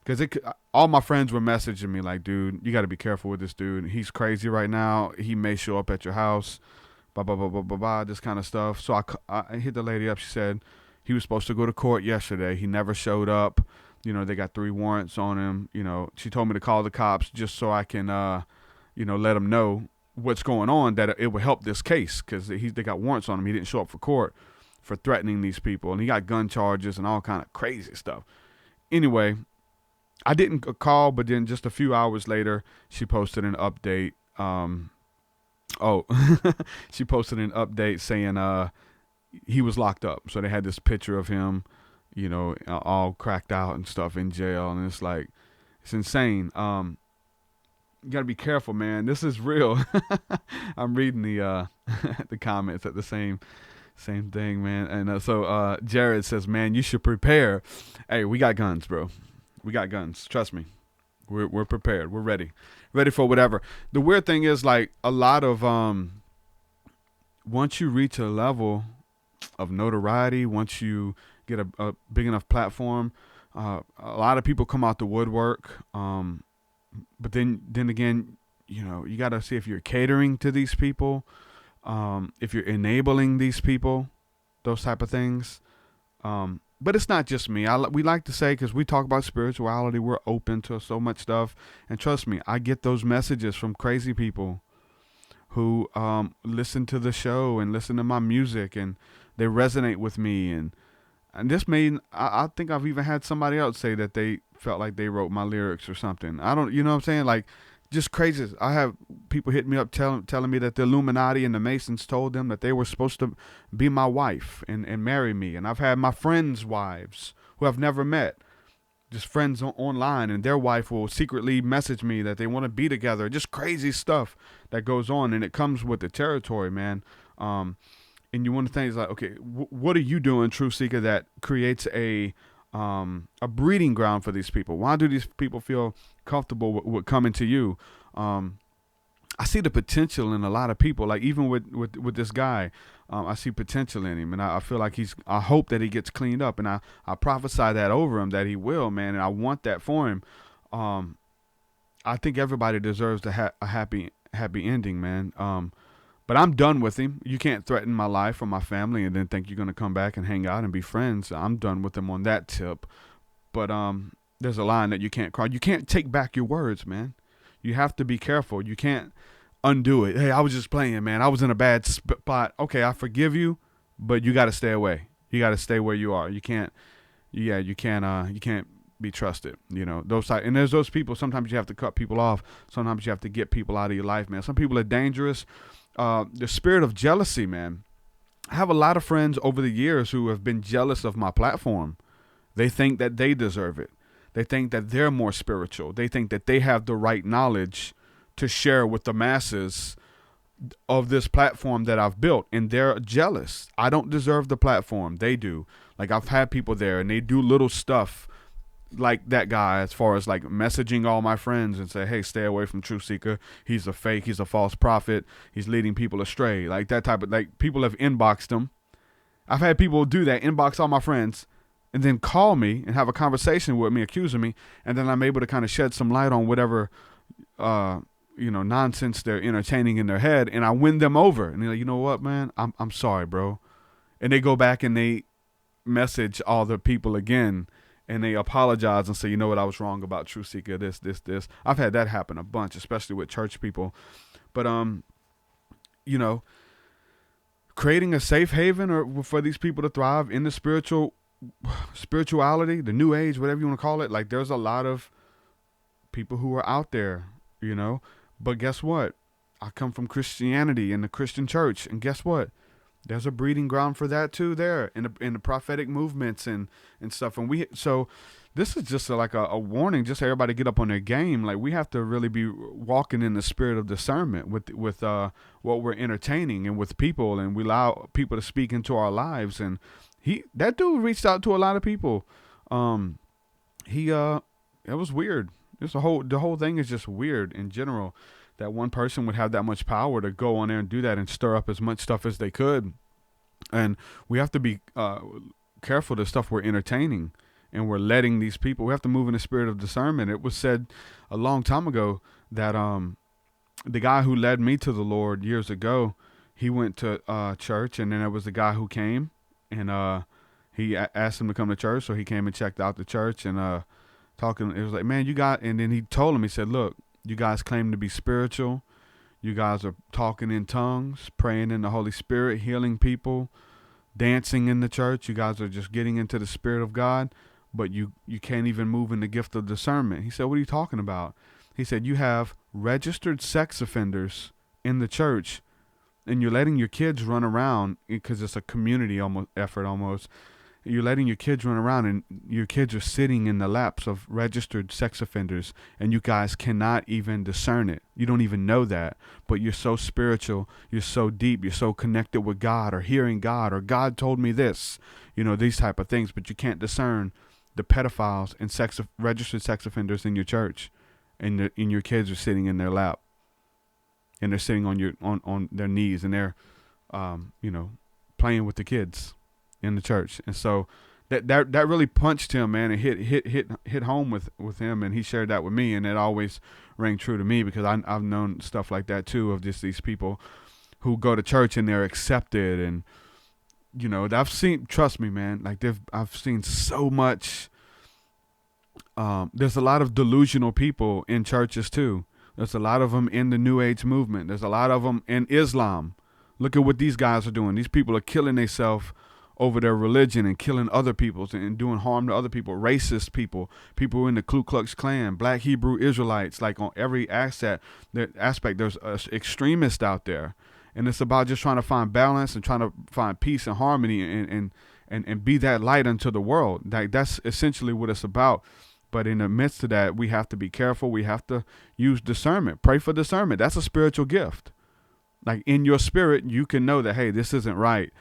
because all my friends were messaging me like, dude, you got to be careful with this dude. He's crazy right now. He may show up at your house, blah, blah, blah, blah, blah, blah, this kind of stuff. So I hit the lady up. She said he was supposed to go to court yesterday. He never showed up. You know, they got 3 warrants on him. You know, she told me to call the cops just so I can, you know, let them know what's going on, that it would help this case, because they got warrants on him. He didn't show up for court for threatening these people. And he got gun charges and all kind of crazy stuff. Anyway, I didn't call, but then just a few hours later, she posted an update. She posted an update saying he was locked up. So they had this picture of him, you know, all cracked out and stuff in jail. And it's like, it's insane. You got to be careful, man. This is real. I'm reading the comments at the same thing, man. And so Jared says, man, you should prepare. Hey, we got guns, bro. We got guns. Trust me. We're prepared. We're ready for whatever. The weird thing is, like, a lot of once you reach a level of notoriety, once you get a big enough platform, a lot of people come out the woodwork. But then again, you know, you got to see if you're catering to these people, if you're enabling these people, those type of things. But it's not just me. We like to say, because we talk about spirituality, we're open to so much stuff. And trust me, I get those messages from crazy people who listen to the show and listen to my music, and they resonate with me. And this made, I think I've even had somebody else say that they felt like they wrote my lyrics or something. I don't, you know what I'm saying? Like, just crazy. I have people hit me up telling me that the Illuminati and the Masons told them that they were supposed to be my wife and marry me. And I've had my friends' wives who I've never met, just friends online, and their wife will secretly message me that they want to be together. Just crazy stuff that goes on, and it comes with the territory, man. And you want to think, is like, okay, what are you doing, True Seeker, that creates a breeding ground for these people? Why do these people feel comfortable with coming to you? I see the potential in a lot of people. Like even with this guy, I see potential in him, and I feel like I hope that he gets cleaned up, and I prophesy that over him, that he will, man, and I want that for him. I think everybody deserves a happy ending, man. But I'm done with him. You can't threaten my life or my family and then think you're going to come back and hang out and be friends. I'm done with him on that tip. But there's a line that you can't cross. You can't take back your words, man. You have to be careful. You can't undo it. Hey, I was just playing, man. I was in a bad spot. Okay, I forgive you, but you got to stay away. You got to stay where you are. You can't be trusted, you know, and there's those people. Sometimes you have to cut people off. Sometimes you have to get people out of your life, man. Some people are dangerous. The spirit of jealousy, man. I have a lot of friends over the years who have been jealous of my platform. They think that they deserve it. They think that they're more spiritual. They think that they have the right knowledge to share with the masses of this platform that I've built, and they're jealous. I don't deserve the platform. They do. Like, I've had people there, and they do little stuff like that guy, as far as like messaging all my friends and say, hey, stay away from Truth Seeker. He's a fake. He's a false prophet. He's leading people astray. Like that type of, like, people have inboxed him. I've had people do that, inbox all my friends, and then call me and have a conversation with me, accusing me, and then I'm able to kind of shed some light on whatever, nonsense they're entertaining in their head, and I win them over. And they're like, you know what, man, I'm sorry, bro. And they go back and they message all the people again, and they apologize and say, you know what, I was wrong about Truth Seeker, this. I've had that happen a bunch, especially with church people. But, creating a safe haven or for these people to thrive in the spirituality, the new age, whatever you want to call it. Like, there's a lot of people who are out there, you know. But guess what? I come from Christianity and the Christian church. And guess what? There's a breeding ground for that too there in the prophetic movements and stuff. And so this is just like a warning, just so everybody get up on their game. Like, we have to really be walking in the spirit of discernment with what we're entertaining and with people, and we allow people to speak into our lives. And that dude reached out to a lot of people. It was weird. The whole thing is just weird in general, that one person would have that much power to go on there and do that and stir up as much stuff as they could. And we have to be careful the stuff we're entertaining, and we're letting these people, we have to move in the spirit of discernment. It was said a long time ago that the guy who led me to the Lord years ago, he went to church, and then there was a guy who came, and he asked him to come to church, so he came and checked out the church, and talking, it was like, man, and then he told him, he said, look, you guys claim to be spiritual. You guys are talking in tongues, praying in the Holy Spirit, healing people, dancing in the church. You guys are just getting into the Spirit of God, but you can't even move in the gift of discernment. He said, what are you talking about? He said, you have registered sex offenders in the church, and you're letting your kids run around, because it's a community effort almost. You're letting your kids run around, and your kids are sitting in the laps of registered sex offenders, and you guys cannot even discern it. You don't even know that, but you're so spiritual, you're so deep, you're so connected with God, or hearing God, or God told me this, these type of things, but you can't discern the pedophiles and registered sex offenders in your church, and your kids are sitting in their lap, and they're sitting on their knees, and they're, playing with the kids in the church. And so that really punched him, man, and hit home with him, and he shared that with me, and it always rang true to me, because I've known stuff like that too, of just these people who go to church and they're accepted, and I've seen, trust me, man, like I've seen so much. There's a lot of delusional people in churches too. There's a lot of them in the New Age movement. There's a lot of them in Islam. Look at what these guys are doing. These people are killing themselves over their religion and killing other people and doing harm to other people, racist people in the Ku Klux Klan, Black Hebrew Israelites, like on every aspect, there's extremists out there. And it's about just trying to find balance and trying to find peace and harmony and be that light unto the world. Like, that's essentially what it's about. But in the midst of that, we have to be careful. We have to use discernment. Pray for discernment. That's a spiritual gift. Like, in your spirit, you can know that, hey, this isn't right.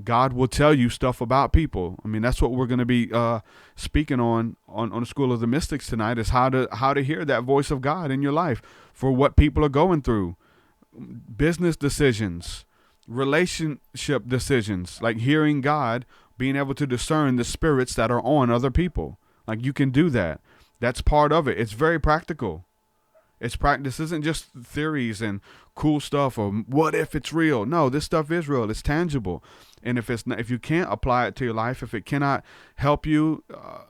God will tell you stuff about people. I mean, that's what we're going to be speaking on the School of the Mystics tonight, is how to hear that voice of God in your life for what people are going through. Business decisions, relationship decisions, like hearing God, being able to discern the spirits that are on other people. Like, you can do that. That's part of it. It's very practical. It's practice. This isn't just theories and cool stuff or what if it's real. No, this stuff is real. It's tangible. And if it's not, if you can't apply it to your life, if it cannot help you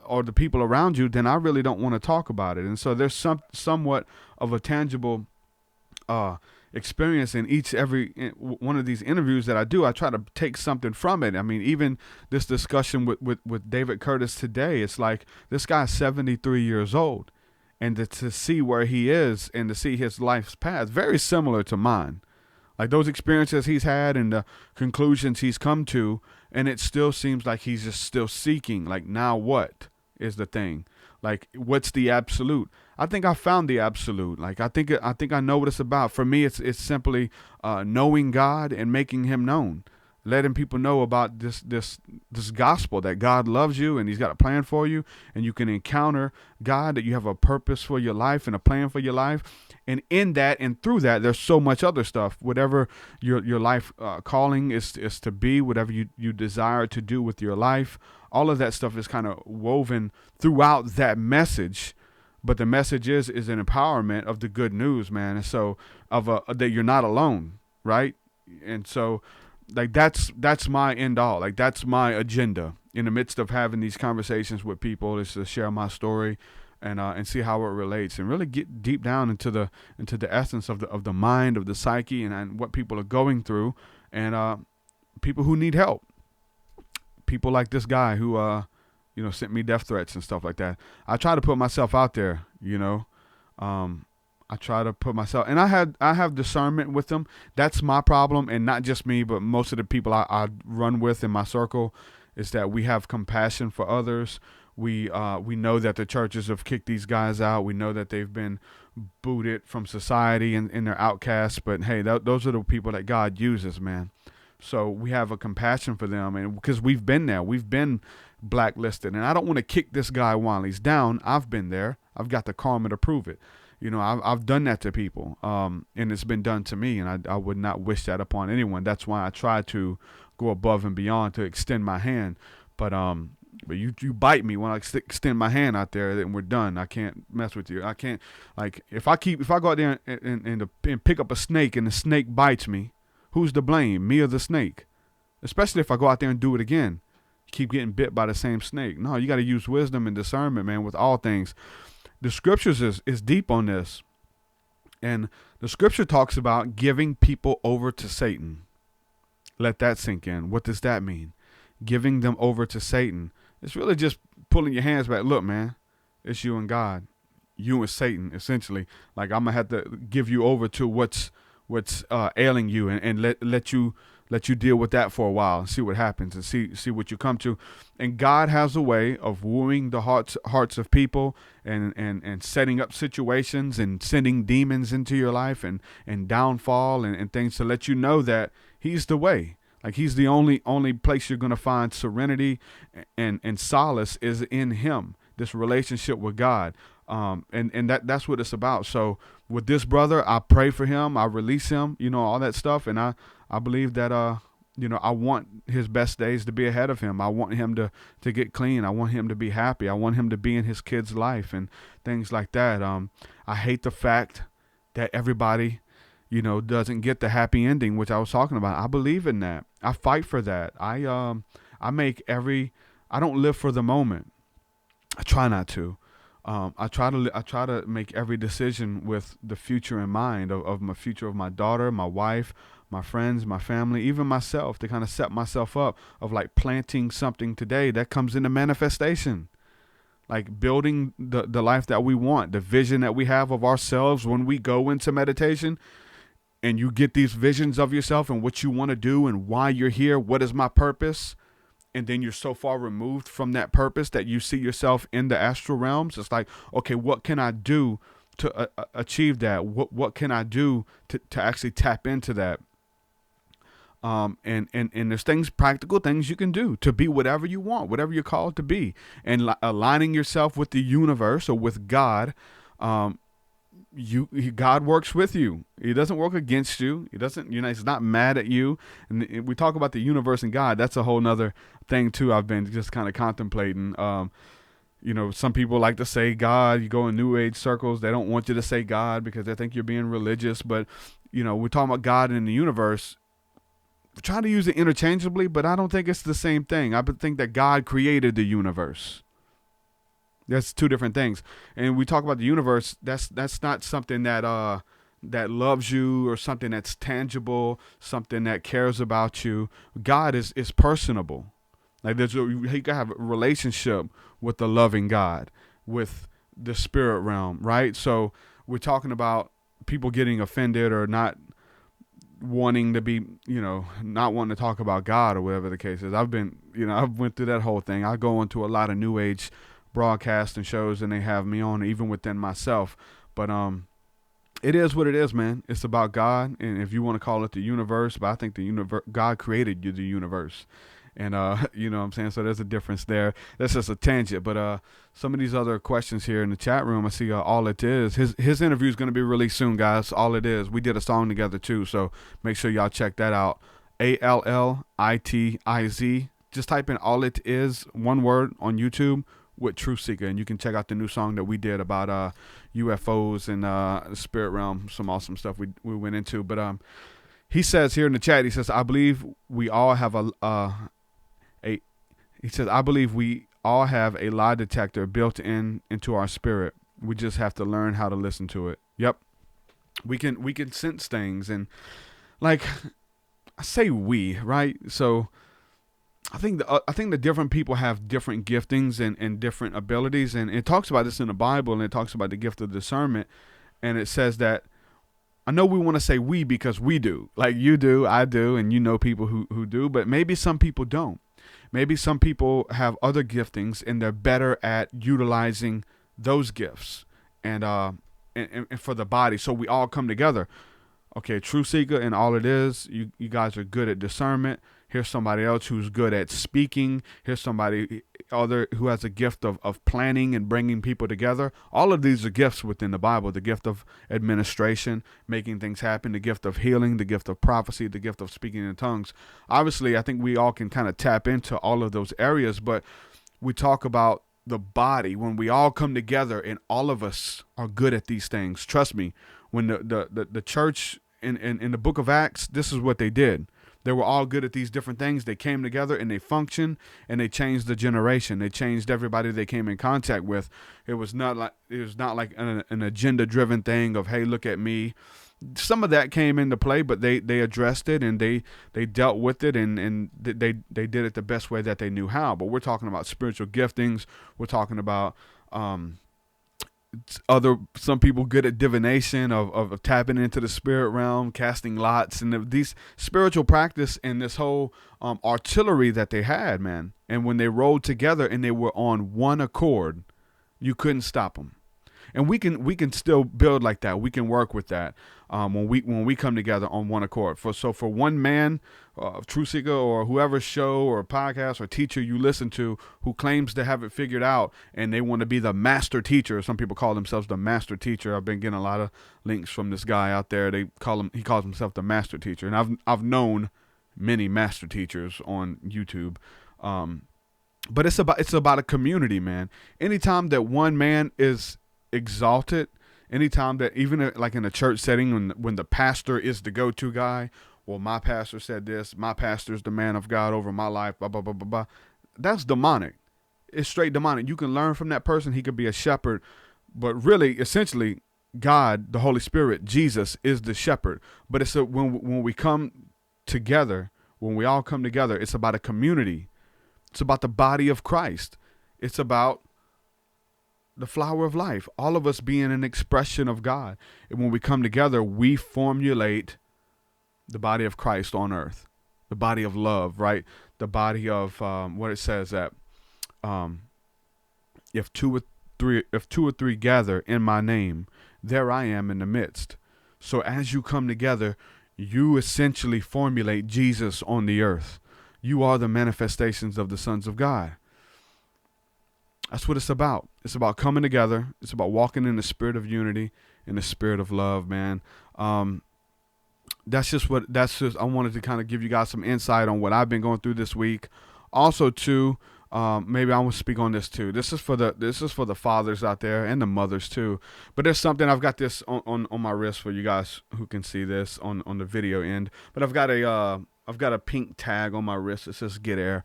or the people around you, then I really don't want to talk about it. And so there's somewhat of a tangible experience in every one of these interviews that I do. I try to take something from it. I mean, even this discussion with David Curtis today, it's like this guy's 73 years old, and to see where he is and to see his life's path, very similar to mine. Like those experiences he's had and the conclusions he's come to, and it still seems like he's just still seeking, like, now what is the thing? Like, what's the absolute? I think I found the absolute. Like, I think I know what it's about. For me, it's simply knowing God and making him known, letting people know about this gospel, that God loves you and he's got a plan for you, and you can encounter God, that you have a purpose for your life and a plan for your life. And in that and through that, there's so much other stuff. Whatever your life calling is to be, whatever you desire to do with your life, all of that stuff is kind of woven throughout that message. But the message is an empowerment of the good news, man. And so that you're not alone, right? And so, like, that's my end all. Like, that's my agenda in the midst of having these conversations with people, is to share my story and see how it relates, and really get deep down into the essence of the mind, of the psyche, and what people are going through, and people who need help. People like this guy who sent me death threats and stuff like that. I try to put myself out there, I try to put myself, and I have discernment with them. That's my problem, and not just me, but most of the people I run with in my circle, is that we have compassion for others. We know that the churches have kicked these guys out. We know that they've been booted from society and they're outcasts. But hey, those are the people that God uses, man. So we have a compassion for them, and because we've been there, we've been blacklisted, and I don't want to kick this guy while he's down. I've been there. I've got the karma to prove it. I've done that to people, and it's been done to me, and I would not wish that upon anyone. That's why I try to go above and beyond to extend my hand. But you bite me when I extend my hand out there, then we're done. I can't mess with you. I can't, like, if I go out there and pick up a snake and the snake bites me, who's to blame, me or the snake? Especially if I go out there and do it again, keep getting bit by the same snake. No, you got to use wisdom and discernment, man, with all things. The scriptures is deep on this. And the scripture talks about giving people over to Satan. Let that sink in. What does that mean? Giving them over to Satan. It's really just pulling your hands back. Look, man, it's you and God. You and Satan, essentially. Like, I'm going to have to give you over to what's ailing you, and let you deal with that for a while and see what happens, and see what you come to. And God has a way of wooing the hearts of people and setting up situations and sending demons into your life and downfall and things to let you know that he's the way. Like, he's the only place you're going to find serenity and solace is in him, this relationship with God. And that's what it's about. So with this brother, I pray for him, I release him, all that stuff. And I believe that, I want his best days to be ahead of him. I want him to get clean. I want him to be happy. I want him to be in his kid's life and things like that. I hate the fact that everybody, doesn't get the happy ending, which I was talking about. I believe in that. I fight for that. I don't live for the moment. I try not to. I try to make every decision with the future in mind, of my future, of my daughter, my wife, my friends, my family, even myself, to kind of set myself up of like planting something today that comes into manifestation, like building the life that we want, the vision that we have of ourselves when we go into meditation. And you get these visions of yourself and what you want to do and why you're here. What is my purpose? And then you're so far removed from that purpose that you see yourself in the astral realms. It's like, okay, what can I do to achieve that? What can I do to actually tap into that? And there's things, practical things you can do to be whatever you want, whatever you're called to be, and aligning yourself with the universe or with God. God works with you. He doesn't work against you. He doesn't, he's not mad at you. And we talk about the universe and God. That's a whole nother thing too. I've been just kind of contemplating. some people like to say God. You go in New Age circles, they don't want you to say God because they think you're being religious. But, we're talking about God in the universe. We're trying to use it interchangeably, but I don't think it's the same thing. I think that God created the universe. That's two different things. And we talk about the universe, that's not something that loves you or something that's tangible, something that cares about you. God is personable. Like you can have a relationship with the loving God, with the spirit realm, right? So we're talking about people getting offended or not wanting to be, not wanting to talk about God or whatever the case is. I've went through that whole thing. I go into a lot of New Age broadcasts and shows, and they have me on, even within myself. But it is what it is, man. It's about God, and if you want to call it the universe, but I think God created the universe. And, you know what I'm saying? So there's a difference there. That's just a tangent. But some of these other questions here in the chat room, I see All It Is. His interview is going to be released soon, guys. All It Is. We did a song together, too. So make sure y'all check that out. ALLITIZ. Just type in All It Is, one word, on YouTube with Truth Seeker. And you can check out the new song that we did about UFOs and the spirit realm. Some awesome stuff we went into. But he says here in the chat, he says, I believe we all have I believe we all have a lie detector built into our spirit. We just have to learn how to listen to it. Yep. We can sense things, and like I say we, right? So I think the different people have different giftings and different abilities, and it talks about this in the Bible, and it talks about the gift of discernment, and it says that, I know we want to say we because we do, like you do, I do, and people who do, but maybe some people don't. Maybe some people have other giftings and they're better at utilizing those gifts and for the body. So we all come together. Okay, True Seeker and All It Is, you guys are good at discernment. Here's somebody else who's good at speaking. Here's somebody other who has a gift of planning and bringing people together. All of these are gifts within the Bible. The gift of administration, making things happen, the gift of healing, the gift of prophecy, the gift of speaking in tongues. Obviously, I think we all can kind of tap into all of those areas, but we talk about the body when we all come together, and all of us are good at these things. Trust me, when the church in the book of Acts, this is what they did. They were all good at these different things. They came together and they functioned, and they changed the generation. They changed everybody they came in contact with. It was not like an agenda-driven thing of, hey, look at me. Some of that came into play, but they addressed it, and they dealt with it, and they did it the best way that they knew how. But we're talking about spiritual giftings. We're talking about some people good at divination, of tapping into the spirit realm, casting lots, and these spiritual practice and this whole artillery that they had, man. And when they rolled together and they were on one accord, you couldn't stop them. And we can still build like that. We can work with that when we come together on one accord. For one man, True Seeker or whoever show or podcast or teacher you listen to who claims to have it figured out and they want to be the master teacher. Some people call themselves the master teacher. I've been getting a lot of links from this guy out there. He calls himself the master teacher, and I've known many master teachers on YouTube. But it's about a community, man. Anytime that one man is exalted, anytime that, even like in a church setting, when the pastor is the go-to guy, well, my pastor said this, my pastor's the man of God over my life, blah, blah, blah, blah, blah. That's demonic. It's straight demonic. You can learn from that person. He could be a shepherd, but really, essentially, God, the Holy Spirit, Jesus is the shepherd. But it's when we come together, when we all come together, it's about a community. It's about the body of Christ. It's about the flower of life, all of us being an expression of God. And when we come together, we formulate the body of Christ on earth, the body of love, right? The body of what it says that if two or three gather in my name, there I am in the midst. So as you come together, you essentially formulate Jesus on the earth. You are the manifestations of the sons of God. That's what it's about. It's about coming together. It's about walking in the spirit of unity, in the spirit of love, man. I wanted to kind of give you guys some insight on what I've been going through this week. Also, too, maybe I want to speak on this too. This is for the fathers out there and the mothers too. But there's something, I've got this on my wrist for you guys who can see this on the video end. But I've got a pink tag on my wrist that says "Get Air."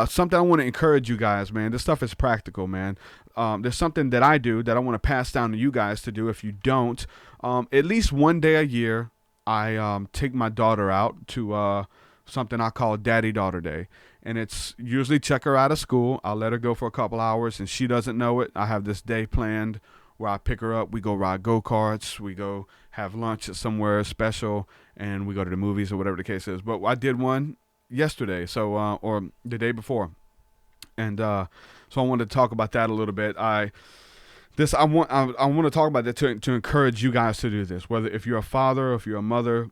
Something I want to encourage you guys, man. This stuff is practical, man. There's something that I do that I want to pass down to you guys to do if you don't. At least one day a year, I take my daughter out to something I call Daddy Daughter Day. And it's usually check her out of school. I'll let her go for a couple hours, and she doesn't know it. I have this day planned where I pick her up. We go ride go-karts. We go have lunch at somewhere special, and we go to the movies or whatever the case is. But I did one yesterday, or the day before. And so I wanted to talk about that a little bit. I want to talk about that to encourage you guys to do this. Whether if you're a father or if you're a mother,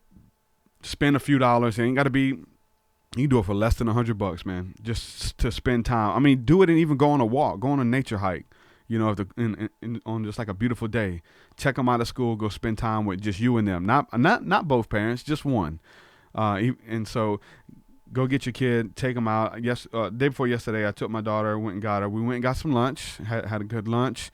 spend a few dollars. It ain't got to be. You can do it for less than $100, man. Just to spend time. I mean, do it and even go on a walk, go on a nature hike. You know, on just like a beautiful day, check them out of school. Go spend time with just you and them. Not both parents, just one. And so, go get your kid, take them out. Day before yesterday, I took my daughter, went and got her. We went and got some lunch. Had a good lunch.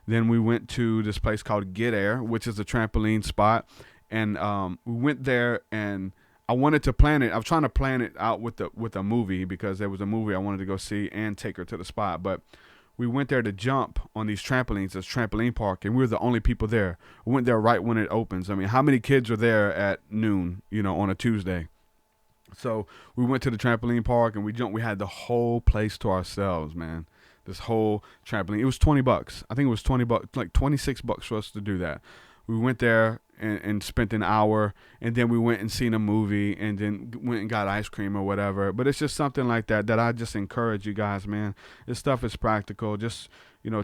Then we went to this place called Get Air, which is a trampoline spot, and we went there and. I wanted to plan it. I was trying to plan it out with a movie because there was a movie I wanted to go see and take her to the spot. But we went there to jump on these trampolines, this trampoline park, and we were the only people there. We went there right when it opens. I mean, how many kids are there at noon, on a Tuesday? So we went to the trampoline park and we jumped. We had the whole place to ourselves, man. This whole trampoline. It was $20. I think it was $20, like $26 for us to do that. We went there and spent an hour, and then we went and seen a movie, and then went and got ice cream or whatever. But it's just something like that I just encourage you guys, man. This stuff is practical. Just,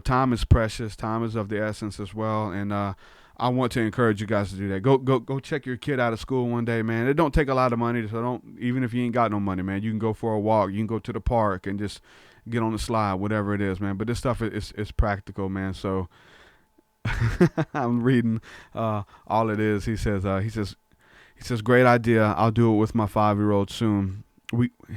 time is precious. Time is of the essence as well. And I want to encourage you guys to do that. Go check your kid out of school one day, man. It don't take a lot of money, so even if you ain't got no money, man, you can go for a walk. You can go to the park and just get on the slide, whatever it is, man. But this stuff is practical, man. So I'm reading all it is. He says great idea. I'll do it with my 5-year-old soon.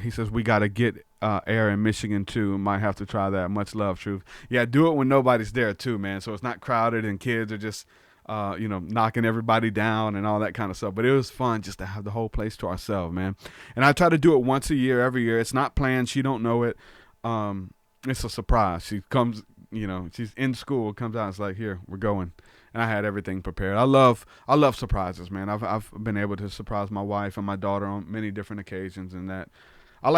He says we got to get air in Michigan too. Might have to try that. Much love, Truth. Yeah, do it when nobody's there too, man. So it's not crowded and kids are just knocking everybody down and all that kind of stuff. But it was fun just to have the whole place to ourselves, man. And I try to do it once a year, every year. It's not planned. She don't know it. It's a surprise. She comes. She's in school, comes out, it's like, here, we're going. And I had everything prepared. I love surprises, man. I've been able to surprise my wife and my daughter on many different occasions, and that I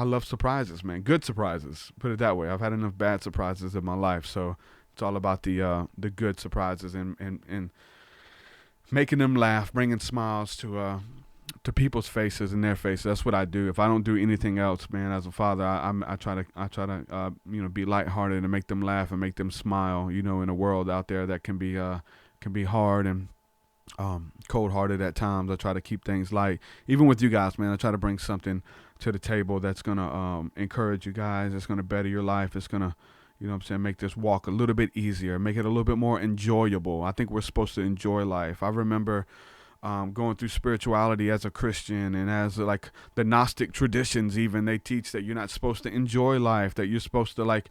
love surprises, man. Good surprises, put it that way. I've had enough bad surprises in my life, so it's all about the good surprises and making them laugh, bringing smiles to people's faces and their faces. That's what I do. If I don't do anything else, man, as a father, I try to be lighthearted and make them laugh and make them smile. In a world out there that can be hard and cold-hearted at times. I try to keep things light. Even with you guys, man, I try to bring something to the table that's gonna encourage you guys. It's gonna better your life. It's gonna, make this walk a little bit easier, make it a little bit more enjoyable. I think we're supposed to enjoy life. I remember going through spirituality as a Christian, and as like the Gnostic traditions, even they teach that you're not supposed to enjoy life, that you're supposed to like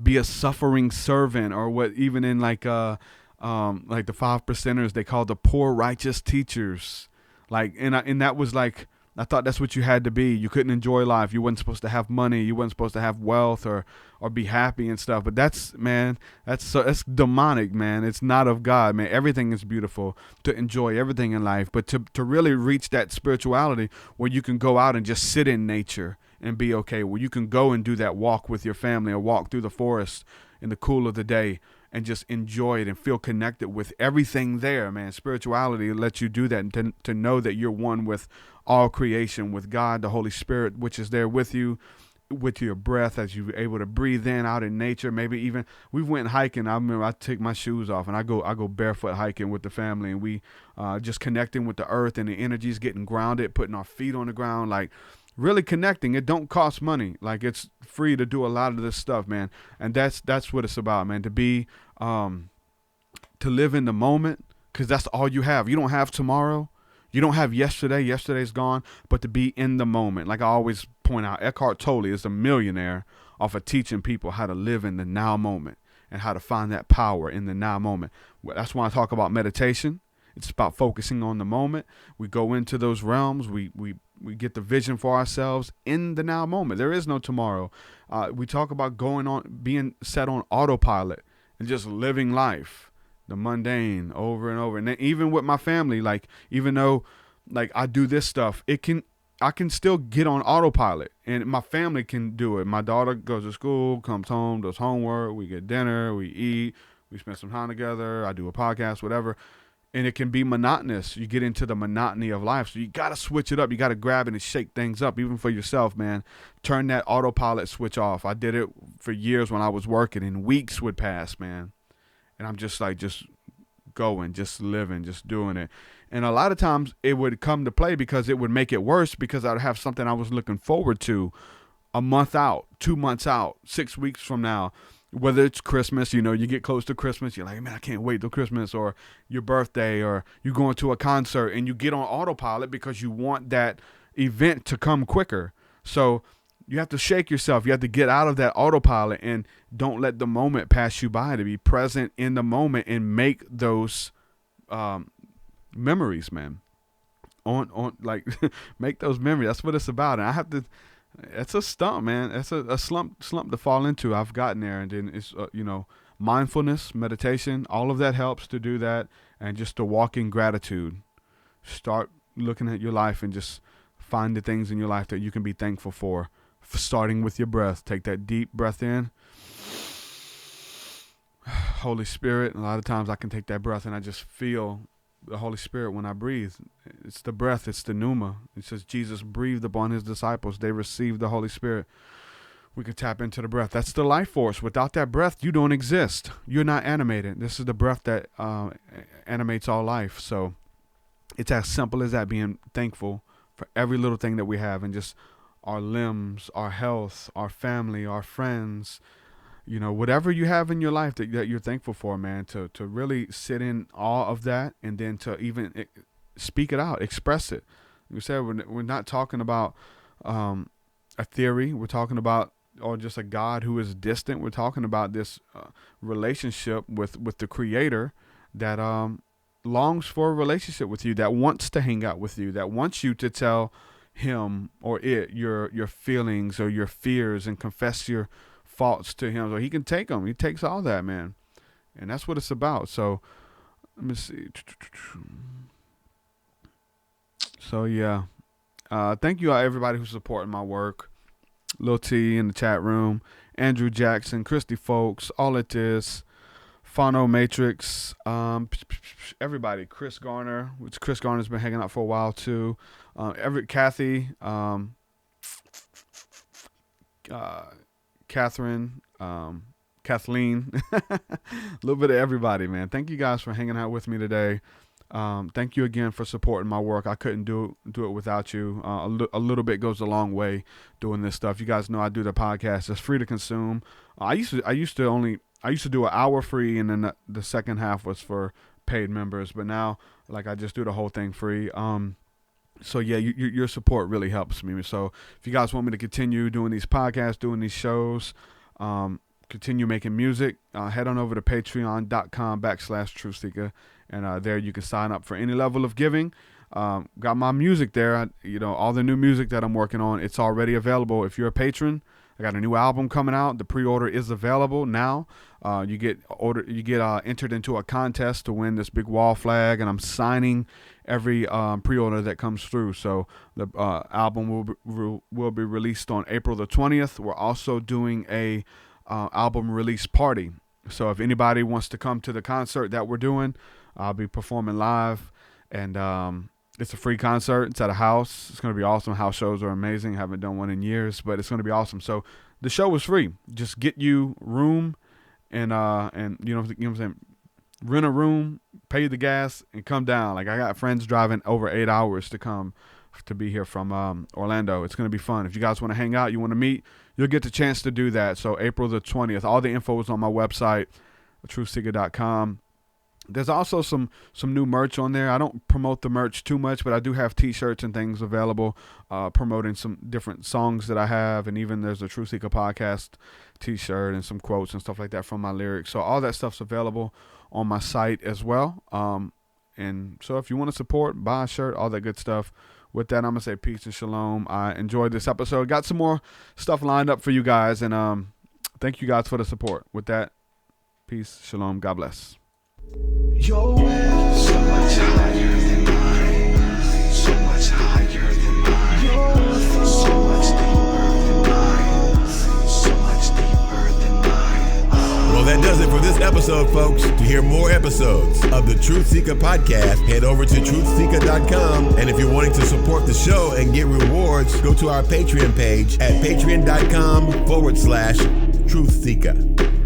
be a suffering servant, or what even in like the 5%ers they call the poor righteous teachers, and that was like, I thought that's what you had to be. You couldn't enjoy life. You weren't supposed to have money. You weren't supposed to have wealth or be happy and stuff. But that's demonic, man. It's not of God, man. Everything is beautiful, to enjoy everything in life. But to really reach that spirituality where you can go out and just sit in nature and be okay, where you can go and do that walk with your family or walk through the forest in the cool of the day and just enjoy it and feel connected with everything there, man. Spirituality lets you do that, and to know that you're one with all creation, with God, the Holy Spirit, which is there with you, with your breath as you're able to breathe in out in nature. Maybe even we went hiking. I remember I take my shoes off and I go barefoot hiking with the family, and we just connecting with the earth and the energies, getting grounded, putting our feet on the ground, like really connecting. It don't cost money. Like, it's free to do a lot of this stuff, man. And that's what it's about, man. To be to live in the moment, because that's all you have. You don't have tomorrow. You don't have yesterday. Yesterday's gone. But to be in the moment, like I always point out, Eckhart Tolle is a millionaire off of teaching people how to live in the now moment and how to find that power in the now moment. That's why I talk about meditation. It's about focusing on the moment. We go into those realms. We get the vision for ourselves in the now moment. There is no tomorrow. We talk about being set on autopilot and just living life, the mundane, over and over. And then even with my family, like, even though like I do this stuff, I can still get on autopilot, and my family can do it. My daughter goes to school, comes home, does homework, we get dinner, we eat, we spend some time together, I do a podcast, whatever. And it can be monotonous. You get into the monotony of life. So you got to switch it up. You got to grab it and shake things up, even for yourself, man. Turn that autopilot switch off. I did it for years when I was working, and weeks would pass, man. And I'm just like, just going, just living, just doing it. And a lot of times it would come to play because it would make it worse, because I would have something I was looking forward to a month out, 2 months out, 6 weeks from now. Whether it's Christmas, you get close to Christmas, you're like, man, I can't wait till Christmas, or your birthday, or you going to a concert, and you get on autopilot because you want that event to come quicker. So you have to shake yourself. You have to get out of that autopilot and don't let the moment pass you by, to be present in the moment and make those memories, man. Like make those memories. That's what it's about. And I have to. It's a stump, man. It's a slump to fall into. I've gotten there, and then it's mindfulness, meditation, all of that helps to do that, and just to walk in gratitude. Start looking at your life and just find the things in your life that you can be thankful for. Starting with your breath. Take that deep breath in. Holy Spirit. A lot of times I can take that breath and I just feel the Holy Spirit when I breathe. It's the breath. It's the pneuma. It says Jesus breathed upon his disciples. They received the Holy Spirit. We can tap into the breath. That's the life force. Without that breath, you don't exist. You're not animated. This is the breath that animates all life. So it's as simple as that, being thankful for every little thing that we have, and just our limbs, our health, our family, our friends, whatever you have in your life that you're thankful for, man, to really sit in awe of that, and then to even speak it out, express it. Like we said, we're not talking about a theory. We're talking about, or just a God who is distant. We're talking about this relationship with the Creator that longs for a relationship with you, that wants to hang out with you, that wants you to tell him or it your feelings or your fears and confess your faults to him, so he can take them. He takes all that, man, and that's what it's about. So let me see. So yeah, thank you everybody who's supporting my work. Lil T in the chat room, Andrew Jackson, Christy Folks, All It Is, Phono Matrix, everybody, Chris Garner, which Chris Garner's been hanging out for a while too, Everett, Kathy, Catherine, Kathleen, a little bit of everybody, man. Thank you guys for hanging out with me today. Thank you again for supporting my work. I couldn't do it without you. A little bit goes a long way doing this stuff. You guys know I do the podcast. It's free to consume. I used to do an hour free, and then the second half was for paid members. But now, like, I just do the whole thing free. So yeah, your support really helps me. So if you guys want me to continue doing these podcasts, doing these shows, continue making music, head on over to patreon.com/truthseeker, and there you can sign up for any level of giving. Got my music there. All the new music that I'm working on, it's already available. If you're a patron, I got a new album coming out. The pre-order is available now. You get entered into a contest to win this big wall flag, and I'm signing every pre-order that comes through. So the album will be released on April the 20th. We're also doing a album release party. So if anybody wants to come to the concert that we're doing, I'll be performing live, and it's a free concert. It's at a house. It's going to be awesome. House shows are amazing. Haven't done one in years, but it's going to be awesome. So the show is free. Just get you room and you know what I'm saying? Rent a room, pay the gas, and come down. Like, I got friends driving over 8 hours to come to be here from Orlando. It's going to be fun. If you guys want to hang out, you want to meet, you'll get the chance to do that. So April the 20th. All the info is on my website, truthseeker.com. There's also some new merch on there. I don't promote the merch too much, but I do have t-shirts and things available promoting some different songs that I have. And even there's a Truth Seeker podcast t-shirt and some quotes and stuff like that from my lyrics. So all that stuff's available on my site as well. And so if you want to support, buy a shirt, all that good stuff. With that, I'm going to say peace and shalom. I enjoyed this episode. Got some more stuff lined up for you guys. And thank you guys for the support. With that, peace, shalom, God bless. Your way so much higher than mine, so much higher than mine, so much deeper than mine, so much deeper than mine. Well, that does it for this episode, folks. To hear more episodes of the Truth Seeker podcast, head over to truthseeker.com. And if you're wanting to support the show and get rewards, go to our Patreon page at patreon.com/truthseeker.